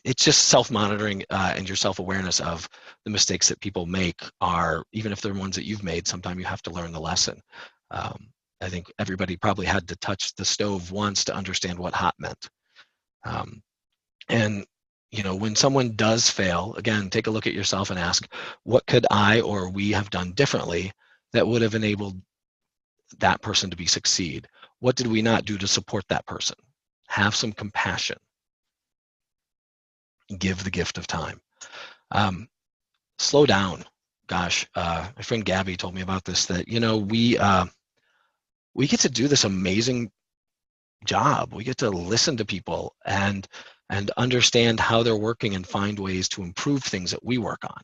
it's just self-monitoring and your self-awareness of the mistakes that people make are, even if they're ones that you've made, sometimes you have to learn the lesson. I think everybody probably had to touch the stove once to understand what hot meant. And when someone does fail, again, take a look at yourself and ask, what could I or we have done differently that would have enabled that person to succeed? What did we not do to support that person? Have some compassion. Give the gift of time. Slow down. Gosh, my friend Gabby told me about this, that we get to do this amazing job. We get to listen to people and understand how they're working and find ways to improve things that we work on.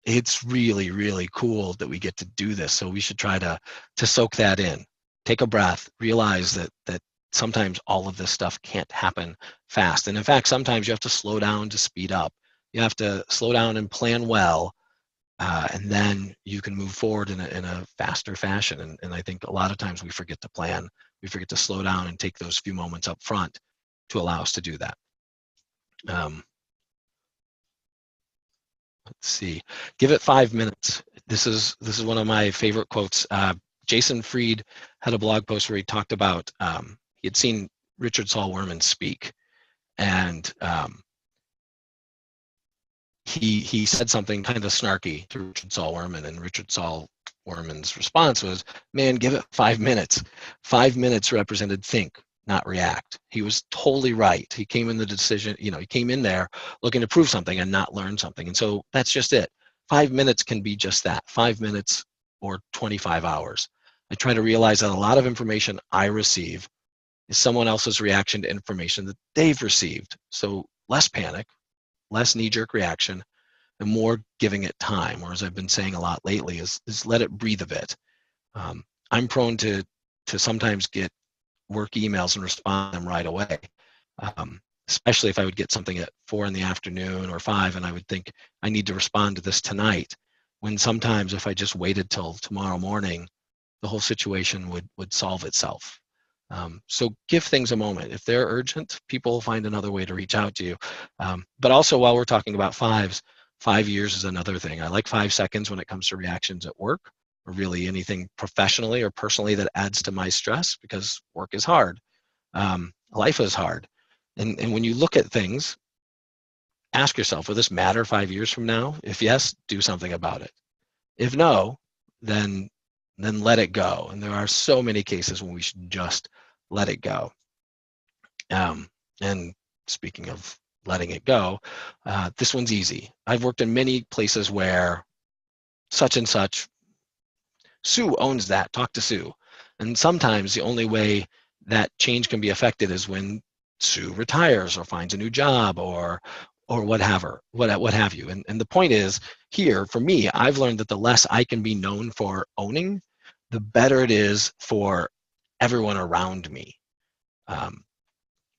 It's really, really cool that we get to do this. So we should try to soak that in. Take a breath, realize that sometimes all of this stuff can't happen fast. And in fact, sometimes you have to slow down to speed up. You have to slow down and plan well, and then you can move forward in a faster fashion. And I think a lot of times we forget to plan. We forget to slow down and take those few moments up front to allow us to do that. Let's see. Give it 5 minutes. This is one of my favorite quotes. Jason Fried had a blog post where he talked about he had seen Richard Saul Wurman speak, and he said something kind of snarky to Richard Saul Wurman, and Richard Saul Wurman's response was, "Man, give it 5 minutes." 5 minutes represented think, not react. He was totally right. He came in the decision, he came in there looking to prove something and not learn something. And so that's just it. 5 minutes can be just that, 5 minutes or 25 hours. I try to realize that a lot of information I receive is someone else's reaction to information that they've received. So less panic, less knee-jerk reaction, and more giving it time. Or as I've been saying a lot lately, is let it breathe a bit. I'm prone to sometimes get work emails and respond to them right away, especially if I would get something at 4 in the afternoon or 5, and I would think I need to respond to this tonight, when sometimes if I just waited till tomorrow morning, the whole situation would solve itself. So give things a moment. If they're urgent, people will find another way to reach out to you. But also, while we're talking about 5s, 5 years is another thing. I like 5 seconds when it comes to reactions at work, or really anything professionally or personally that adds to my stress, because work is hard. Life is hard. And when you look at things, ask yourself, will this matter 5 years from now? If yes, do something about it. If no, then let it go. And there are so many cases when we should just let it go. And speaking of letting it go, this one's easy. I've worked in many places where such and such, Sue owns that, talk to Sue. And sometimes the only way that change can be affected is when Sue retires or finds a new job or what have you. And the point is, here, for me, I've learned that the less I can be known for owning, the better it is for everyone around me.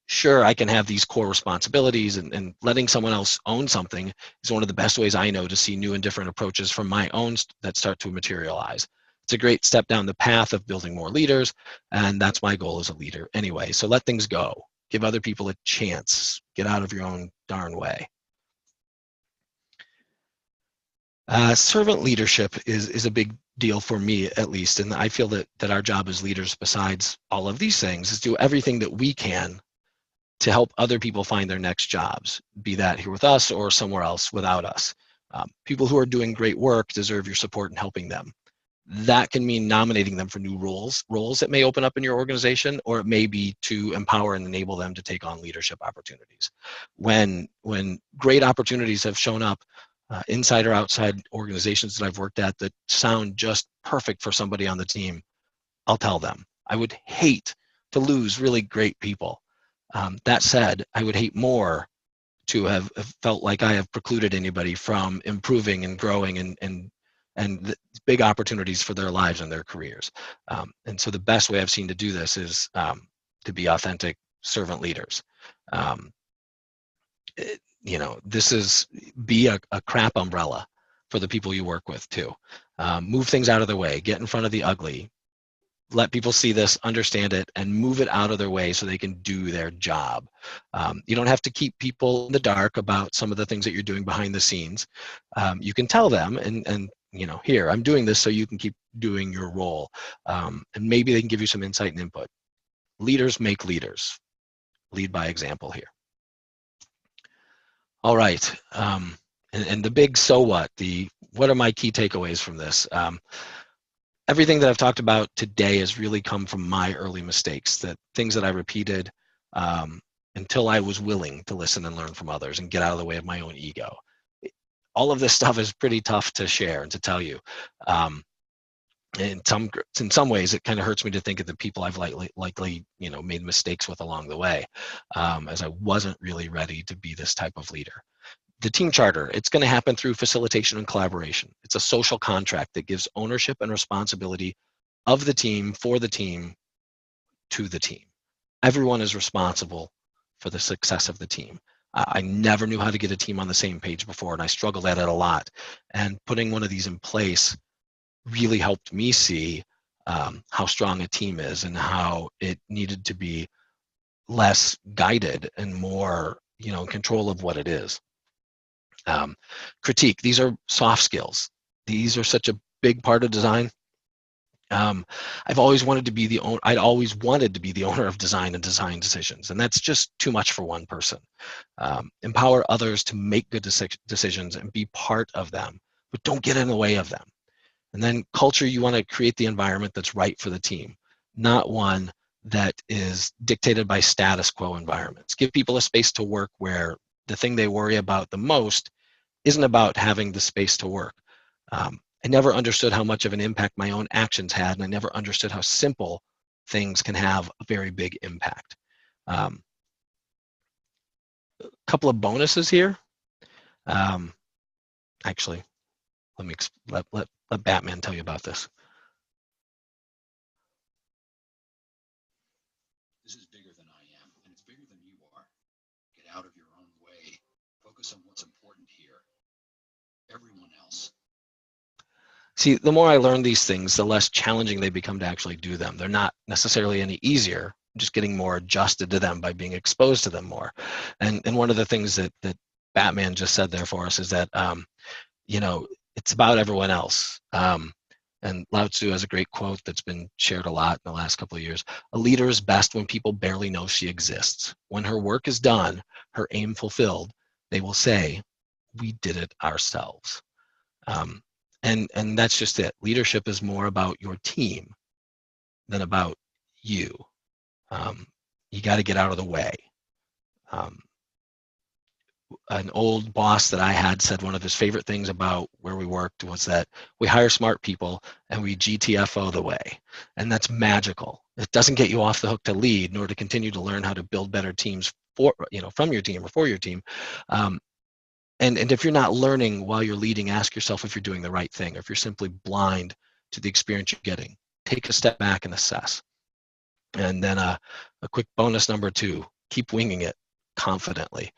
Sure, I can have these core responsibilities, and letting someone else own something is one of the best ways I know to see new and different approaches from my own that start to materialize. It's a great step down the path of building more leaders, and that's my goal as a leader anyway. So let things go. Give other people a chance. Get out of your own darn way. Servant leadership is a big deal for me, at least, and I feel that our job as leaders, besides all of these things, is do everything that we can to help other people find their next jobs, be that here with us or somewhere else without us. People who are doing great work deserve your support in helping them. That can mean nominating them for new roles that may open up in your organization, or it may be to empower and enable them to take on leadership opportunities. When great opportunities have shown up, inside or outside organizations that I've worked at that sound just perfect for somebody on the team, I'll tell them. I would hate to lose really great people. That said, I would hate more to have felt like I have precluded anybody from improving and growing and big opportunities for their lives and their careers. And so the best way I've seen to do this is to be authentic servant leaders. This is be a crap umbrella for the people you work with too. Move things out of the way, get in front of the ugly, let people see this, understand it, and move it out of their way so they can do their job. You don't have to keep people in the dark about some of the things that you're doing behind the scenes. You can tell them, and here, I'm doing this so you can keep doing your role. And maybe they can give you some insight and input. Leaders make leaders. Lead by example here. All right. And the big so what are my key takeaways from this? Everything that I've talked about today has really come from my early mistakes, that things that I repeated until I was willing to listen and learn from others and get out of the way of my own ego. All of this stuff is pretty tough to share and to tell you. In some ways, it kind of hurts me to think of the people I've likely made mistakes with along the way, as I wasn't really ready to be this type of leader. The team charter, it's going to happen through facilitation and collaboration. It's a social contract that gives ownership and responsibility of the team, for the team, to the team. Everyone is responsible for the success of the team. I never knew how to get a team on the same page before, and I struggled at it a lot. And putting one of these in place really helped me see how strong a team is and how it needed to be less guided and more, in control of what it is. Critique, these are soft skills. These are such a big part of design. I've always wanted to be the owner. I'd always wanted to be the owner of design and design decisions, and that's just too much for one person. Empower others to make good decisions and be part of them, but don't get in the way of them. And then culture, you want to create the environment that's right for the team, not one that is dictated by status quo environments. Give people a space to work where the thing they worry about the most isn't about having the space to work. I never understood how much of an impact my own actions had, and I never understood how simple things can have a very big impact. A couple of bonuses here. Actually, let Batman tell you about this. This is bigger than I am, and it's bigger than you are. Get out of your own way. Focus on what's important here. Everyone else. See, the more I learn these things, the less challenging they become to actually do them. They're not necessarily any easier, just getting more adjusted to them by being exposed to them more. And one of the things that Batman just said there for us is that, it's about everyone else. And Lao Tzu has a great quote that's been shared a lot in the last couple of years. A leader is best when people barely know she exists. When her work is done, her aim fulfilled, they will say, we did it ourselves. And that's just it. Leadership is more about your team than about you. You got to get out of the way. An old boss that I had said one of his favorite things about where we worked was that we hire smart people and we GTFO the way. And that's magical. It doesn't get you off the hook to lead, nor to continue to learn how to build better teams from your team or for your team. And if you're not learning while you're leading, ask yourself if you're doing the right thing, or if you're simply blind to the experience you're getting. Take a step back and assess. And then a quick bonus number 2, keep winging it confidently.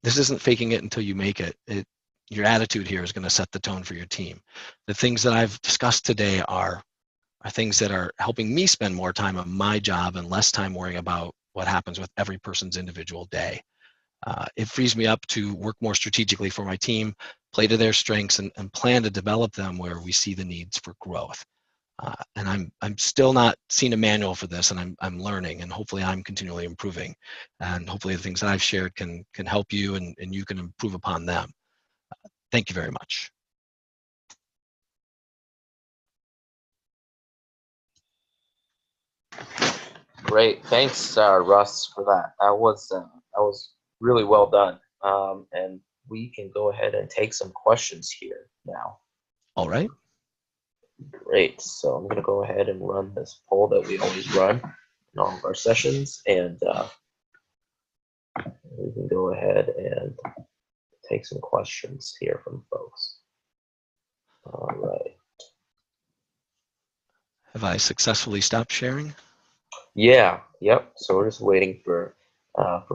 This isn't faking it until you make it. Your attitude here is going to set the tone for your team. The things that I've discussed today are things that are helping me spend more time on my job and less time worrying about what happens with every person's individual day. It frees me up to work more strategically for my team, play to their strengths, and plan to develop them where we see the needs for growth. And I'm still not seeing a manual for this, and I'm learning, and hopefully I'm continually improving, and hopefully the things that I've shared can help you, and you can improve upon them. Thank you very much. Great, thanks, Russ, for that. That was really well done. And we can go ahead and take some questions here now. All right. Great. So I'm going to go ahead and run this poll that we always run in all of our sessions, and we can go ahead and take some questions here from folks. All right. Have I successfully stopped sharing? Yeah. Yep. So we're just waiting for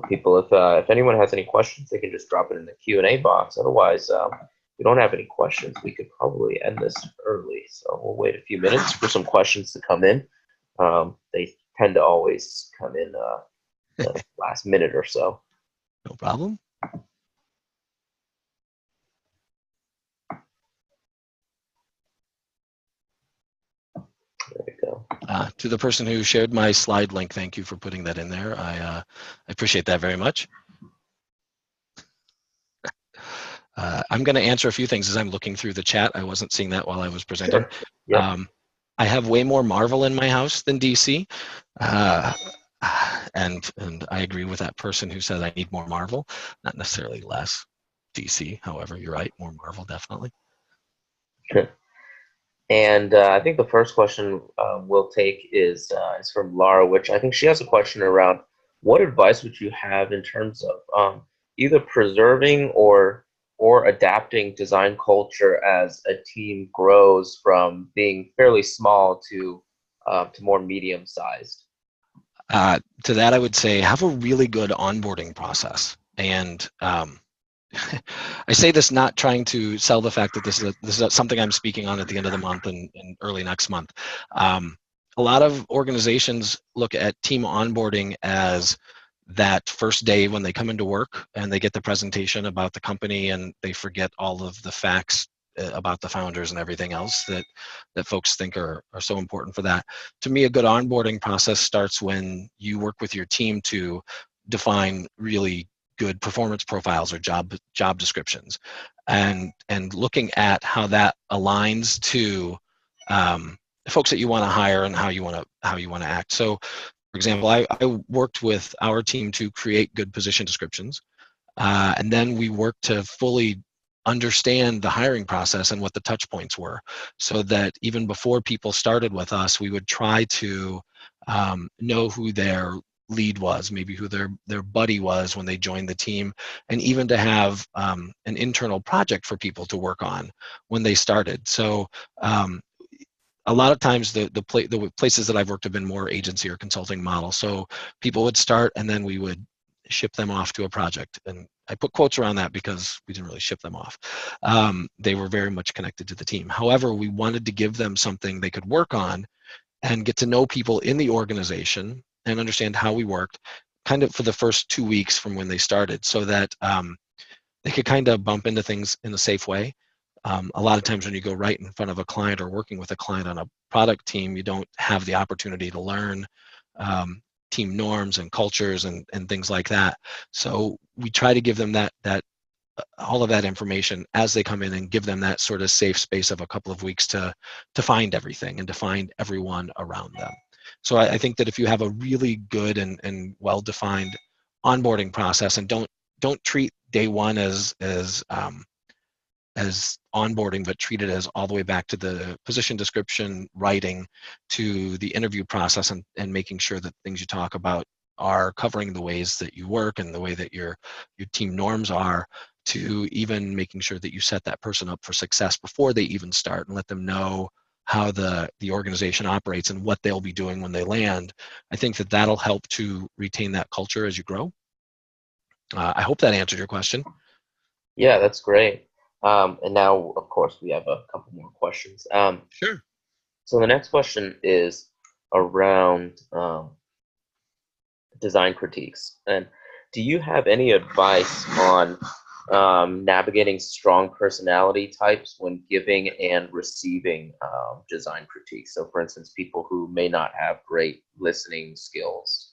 people. If anyone has any questions, they can just drop it in the Q&A box. Otherwise, if we don't have any questions, we could probably end this early. So we'll wait a few minutes for some questions to come in. They tend to always come in the last minute or so. No problem. There we go. To the person who shared my slide link, thank you for putting that in there. I appreciate that very much. I'm going to answer a few things as I'm looking through the chat. I wasn't seeing that while I was presenting. Sure. Yep. I have way more Marvel in my house than DC. And I agree with that person who said I need more Marvel, not necessarily less DC. However, you're right, more Marvel, definitely. Sure. And I think the first question we'll take is from Laura, which I think she has a question around what advice would you have in terms of either preserving or adapting design culture as a team grows from being fairly small to more medium sized? To that, I would say have a really good onboarding process. And I say this not trying to sell the fact that this is something I'm speaking on at the end of the month and early next month. A lot of organizations look at team onboarding as that first day when they come into work and they get the presentation about the company and they forget all of the facts about the founders and everything else that folks think are so important for that. To me, a good onboarding process starts when you work with your team to define really good performance profiles or job descriptions, and looking at how that aligns to folks that you want to hire and how you want to act. So, for example, I worked with our team to create good position descriptions, and then we worked to fully understand the hiring process and what the touch points were, so that even before people started with us, we would try to know who their lead was, maybe who their buddy was when they joined the team, and even to have an internal project for people to work on when they started. So a lot of times the places that I've worked have been more agency or consulting model. So people would start and then we would ship them off to a project. And I put quotes around that because we didn't really ship them off. They were very much connected to the team. However, we wanted to give them something they could work on and get to know people in the organization and understand how we worked kind of for the first 2 weeks from when they started, so that they could kind of bump into things in a safe way. A lot of times when you go right in front of a client or working with a client on a product team, you don't have the opportunity to learn team norms and cultures and things like that. So we try to give them that all of that information as they come in and give them that sort of safe space of a couple of weeks to find everything and to find everyone around them. So I think that if you have a really good and well-defined onboarding process, and don't treat day one as onboarding, but treat it as all the way back to the position description writing, to the interview process, and making sure that things you talk about are covering the ways that you work and the way that your team norms are, to even making sure that you set that person up for success before they even start and let them know how the organization operates and what they'll be doing when they land. I think that that'll help to retain that culture as you grow. I hope that answered your question. Yeah, that's great. And now, of course, we have a couple more questions. Sure. So the next question is around design critiques. And do you have any advice on navigating strong personality types when giving and receiving design critiques? So, for instance, people who may not have great listening skills.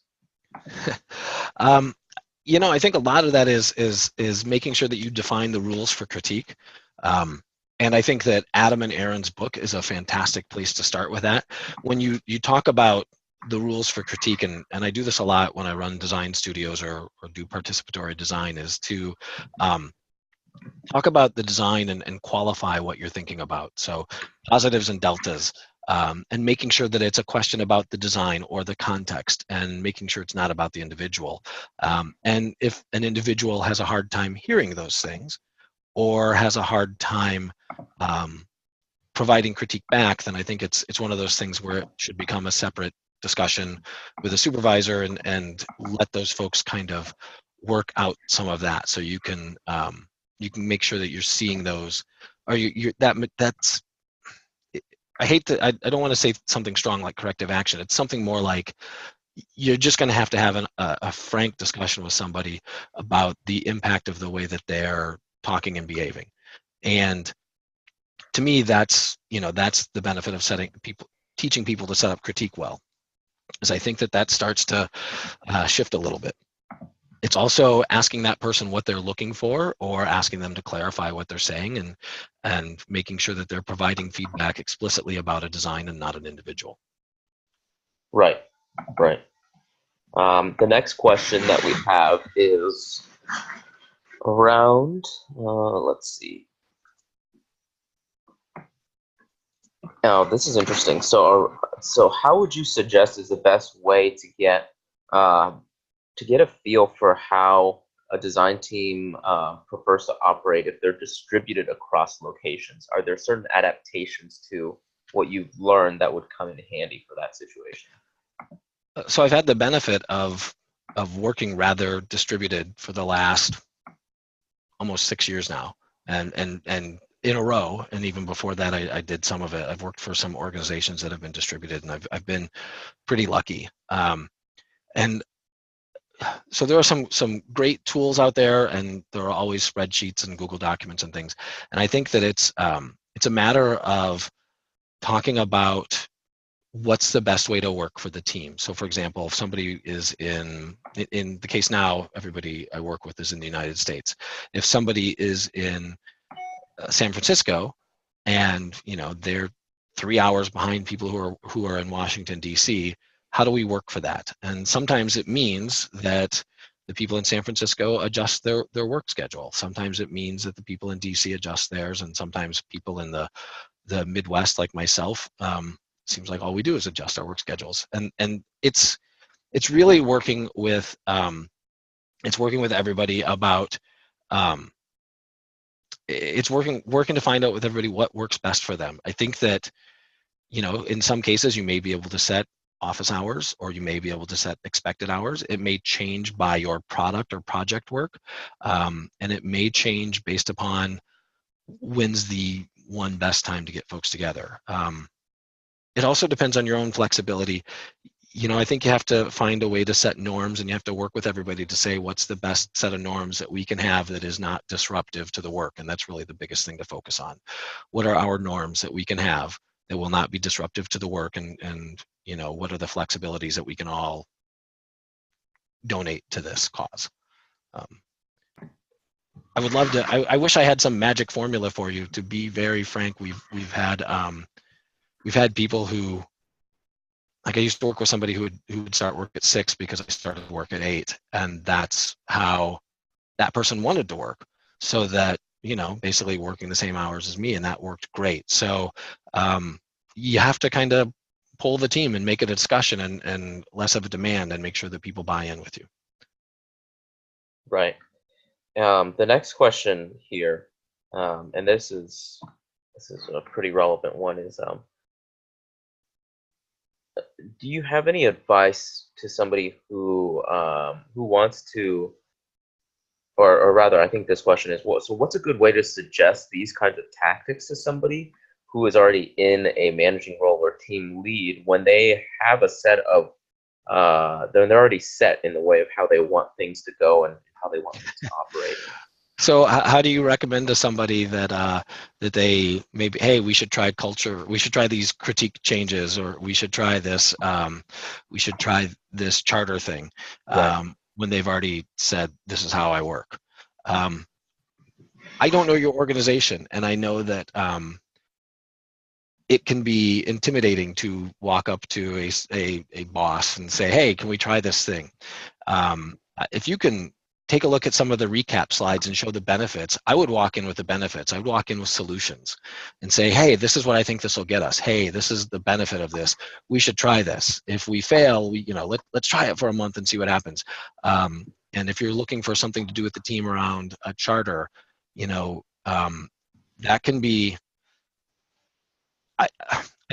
You know, I think a lot of that is making sure that you define the rules for critique. And I think that Adam and Aaron's book is a fantastic place to start with that. When you talk about the rules for critique, and I do this a lot when I run design studios or do participatory design, is to talk about the design and qualify what you're thinking about. So positives and deltas, and making sure that it's a question about the design or the context, and making sure it's not about the individual. And if an individual has a hard time hearing those things, or has a hard time providing critique back, then I think it's one of those things where it should become a separate discussion with a supervisor, and let those folks kind of work out some of that, so you can make sure that you're seeing those, or that's, I hate to, I don't want to say something strong like corrective action. It's something more like you're just going to have a frank discussion with somebody about the impact of the way that they're talking and behaving. And to me, that's the benefit of teaching people to set up critique well, is I think that starts to shift a little bit. It's also asking that person what they're looking for, or asking them to clarify what they're saying, and making sure that they're providing feedback explicitly about a design and not an individual. Right. The next question that we have is around, let's see. Now, this is interesting. So how would you suggest is the best way to get a feel for how a design team prefers to operate if they're distributed across locations? Are there certain adaptations to what you've learned that would come in handy for that situation? So I've had the benefit of working rather distributed for the last almost 6 years now, and in a row. And even before that, I did some of it. I've worked for some organizations that have been distributed, and I've been pretty lucky. And so there are some great tools out there, and there are always spreadsheets and Google Documents and things. And I think that it's a matter of talking about what's the best way to work for the team. So for example, if somebody is in the case now, everybody I work with is in the United States. If somebody is in San Francisco, and they're 3 hours behind people who are in Washington, D.C., how do we work for that? And sometimes it means that the people in San Francisco adjust their work schedule. Sometimes it means that the people in D.C. adjust theirs, and sometimes people in the Midwest, like myself, seems like all we do is adjust our work schedules. And it's really working with everybody about it's working to find out with everybody what works best for them. I think that in some cases you may be able to set office hours, or you may be able to set expected hours. It may change by your product or project work, and it may change based upon when's the one best time to get folks together. It also depends on your own flexibility. I think you have to find a way to set norms, and you have to work with everybody to say what's the best set of norms that we can have that is not disruptive to the work. And that's really the biggest thing to focus on. What are our norms that we can have that will not be disruptive to the work? And what are the flexibilities that we can all donate to this cause? I would love to, I wish I had some magic formula for you. To be very frank, we've had people who, like I used to work with somebody who would start work at 6 because I started work at 8, and that's how that person wanted to work. So that, basically working the same hours as me, and that worked great. So you have to kind of pull the team and make it a discussion and less of a demand, and make sure that people buy in with you. Right. The next question here, and this is a pretty relevant one, is do you have any advice to somebody who wants to, or rather, I think this question is, what's a good way to suggest these kinds of tactics to somebody who is already in a managing role or team lead when they have a set of then they're already set in the way of how they want things to go and how they want things to operate. So how do you recommend to somebody that that they maybe, hey, we should try culture, we should try these critique changes, or we should try this charter thing, Right. when they've already said this is how I work? I don't know your organization, and I know that it can be intimidating to walk up to a boss and say, hey, can we try this thing? If you can take a look at some of the recap slides and show the benefits, I would walk in with the benefits. I would walk in with solutions and say, hey, this is what I think this will get us. Hey, this is the benefit of this. We should try this. If we fail, let's try it for a month and see what happens. And if you're looking for something to do with the team around a charter, that can be, I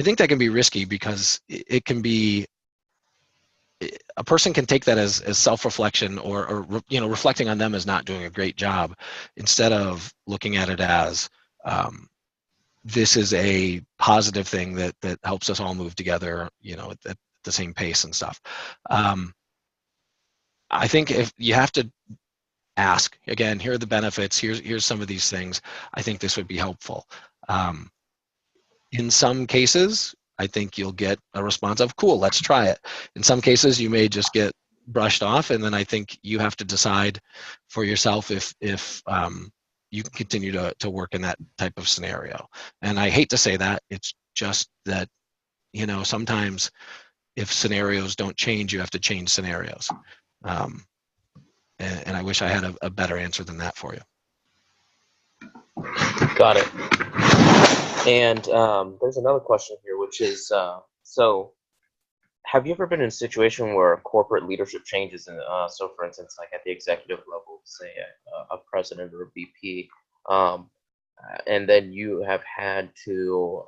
think that can be risky, because it can be, a person can take that as self-reflection, or reflecting on them as not doing a great job, instead of looking at it as this is a positive thing that helps us all move together, at the same pace and stuff. I think if you have to ask, again, here are the benefits, here's some of these things, I think this would be helpful. In some cases, I think you'll get a response of, cool, let's try it. In some cases, you may just get brushed off, and then I think you have to decide for yourself if you can continue to work in that type of scenario. And I hate to say that, it's just that, sometimes if scenarios don't change, you have to change scenarios. And I wish I had a better answer than that for you. Got it. And there's another question here, which is, so have you ever been in a situation where corporate leadership changes, so for instance, like at the executive level, say a president or a VP, and then you have had to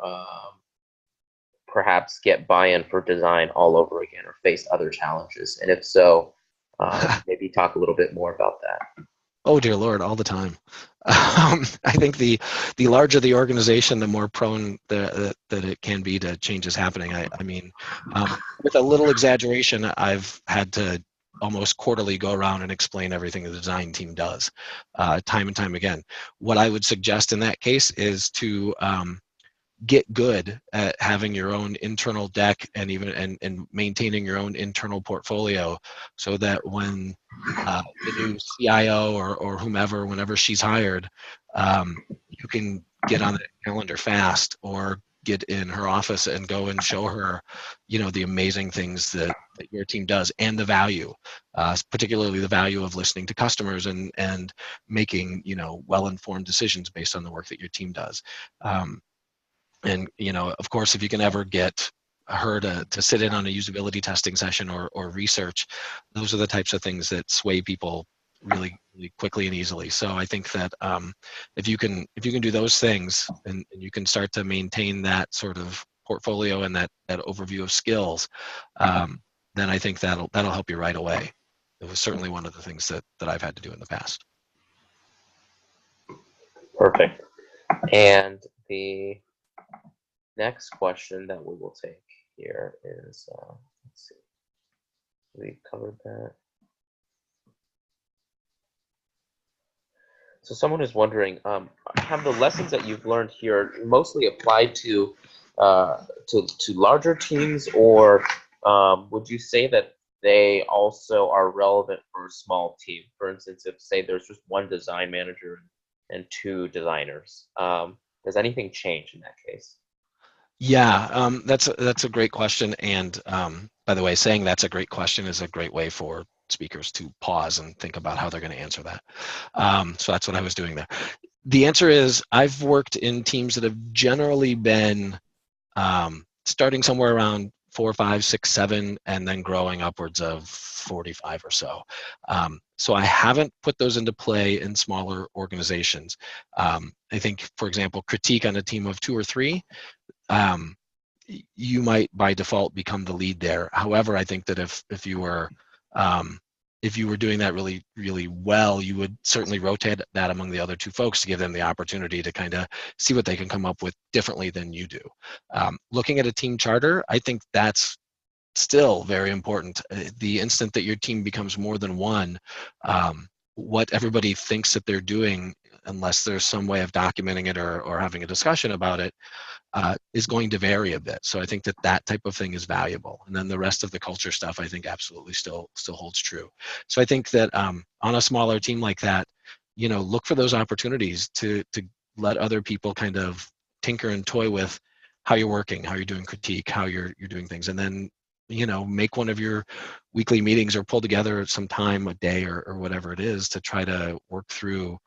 perhaps get buy-in for design all over again, or faced other challenges? And if so, maybe talk a little bit more about that. Oh dear Lord, all the time. I think the larger the organization, the more prone that it can be to changes happening. I mean, with a little exaggeration, I've had to almost quarterly go around and explain everything the design team does, time and time again. What I would suggest in that case is to get good at having your own internal deck, and even and maintaining your own internal portfolio, so that when the new CIO or whomever, whenever she's hired, you can get on the calendar fast, or get in her office and go and show her, the amazing things that your team does, and the value, particularly the value of listening to customers and making, well-informed decisions based on the work that your team does. And, of course, if you can ever get her to sit in on a usability testing session or research, those are the types of things that sway people really, really quickly and easily. So I think that if you can do those things, and you can start to maintain that sort of portfolio and that overview of skills, then I think that'll help you right away. It was certainly one of the things that I've had to do in the past. Perfect. And the next question that we will take here is, let's see, we covered that. So someone is wondering, have the lessons that you've learned here mostly applied to larger teams, or would you say that they also are relevant for a small team? For instance, if say there's just one design manager and two designers, does anything change in that case? Yeah, that's a great question. And by the way, saying that's a great question is a great way for speakers to pause and think about how they're going to answer that. So that's what I was doing there. The answer is, I've worked in teams that have generally been starting somewhere around 4, 5, 6, 7, and then growing upwards of 45 or so. So I haven't put those into play in smaller organizations. I think, for example, critique on a team of 2 or 3, you might by default become the lead there. However, I think that if you were doing that really, really well, you would certainly rotate that among the other 2 folks to give them the opportunity to kind of see what they can come up with differently than you do. Looking at a team charter, I think that's still very important. The instant that your team becomes more than one, what everybody thinks that they're doing, unless there's some way of documenting it or having a discussion about it, is going to vary a bit. So I think that that type of thing is valuable. And then the rest of the culture stuff, I think absolutely still holds true. So I think that on a smaller team like that, you know, look for those opportunities to let other people kind of tinker and toy with how you're working, how you're doing critique, how you're doing things, and then, you know, make one of your weekly meetings or pull together some time, a day or whatever it is, to try to work through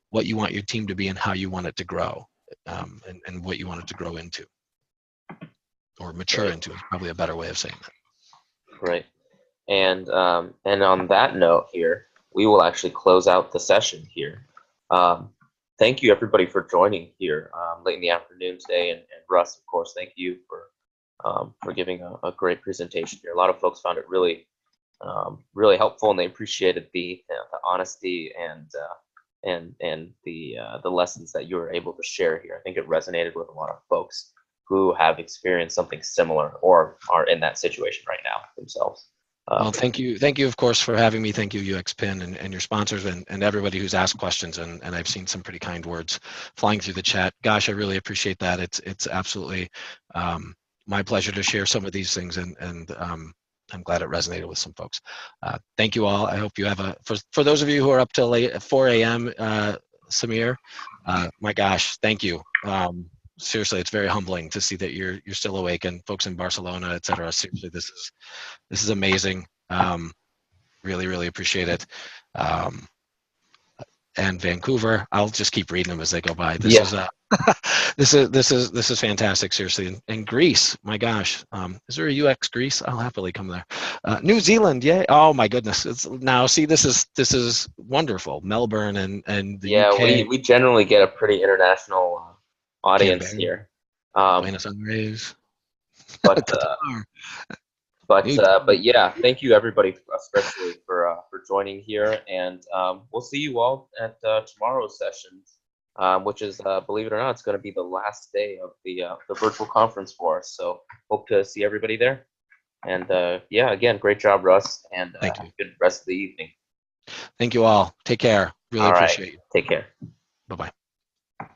what you want your team to be and how you want it to grow, and what you want it to grow into or mature Great. into is probably a better way of saying that. Great. And on that note here, we will actually close out the session here. Thank you everybody for joining here late in the afternoon today, and Russ, of course, thank you for giving a great presentation here. A lot of folks found it really really helpful, and they appreciated the honesty and the lessons that you were able to share here. I think it resonated with a lot of folks who have experienced something similar or are in that situation right now themselves. Well, thank you, of course, for having me. Thank you, UXPin, and your sponsors, and everybody who's asked questions. And I've seen some pretty kind words flying through the chat. Gosh, I really appreciate that. It's absolutely my pleasure to share some of these things, and I'm glad it resonated with some folks. Thank you all. I hope you have for those of you who are up till late 4 a.m. Samir, my gosh, thank you. Seriously, it's very humbling to see that you're still awake, and folks in Barcelona, et cetera. Seriously, this is amazing. Really, really appreciate it. And Vancouver, I'll just keep reading them as they go by. This is this is fantastic, seriously. And Greece, my gosh, is there a UX Greece? I'll happily come there. New Zealand, yay! Oh my goodness, it's now see this is wonderful. Melbourne and the UK. we generally get a pretty international audience Canberra, here. Buenos Aires, But Qatar. but yeah, thank you everybody, especially for joining here, and we'll see you all at tomorrow's session, which is believe it or not, it's going to be the last day of the virtual conference for us. So hope to see everybody there. And yeah, again, great job, Russ, and Thank have you. a good rest of the evening. Thank you all. Take care. Really All right, appreciate you. take care. Bye bye.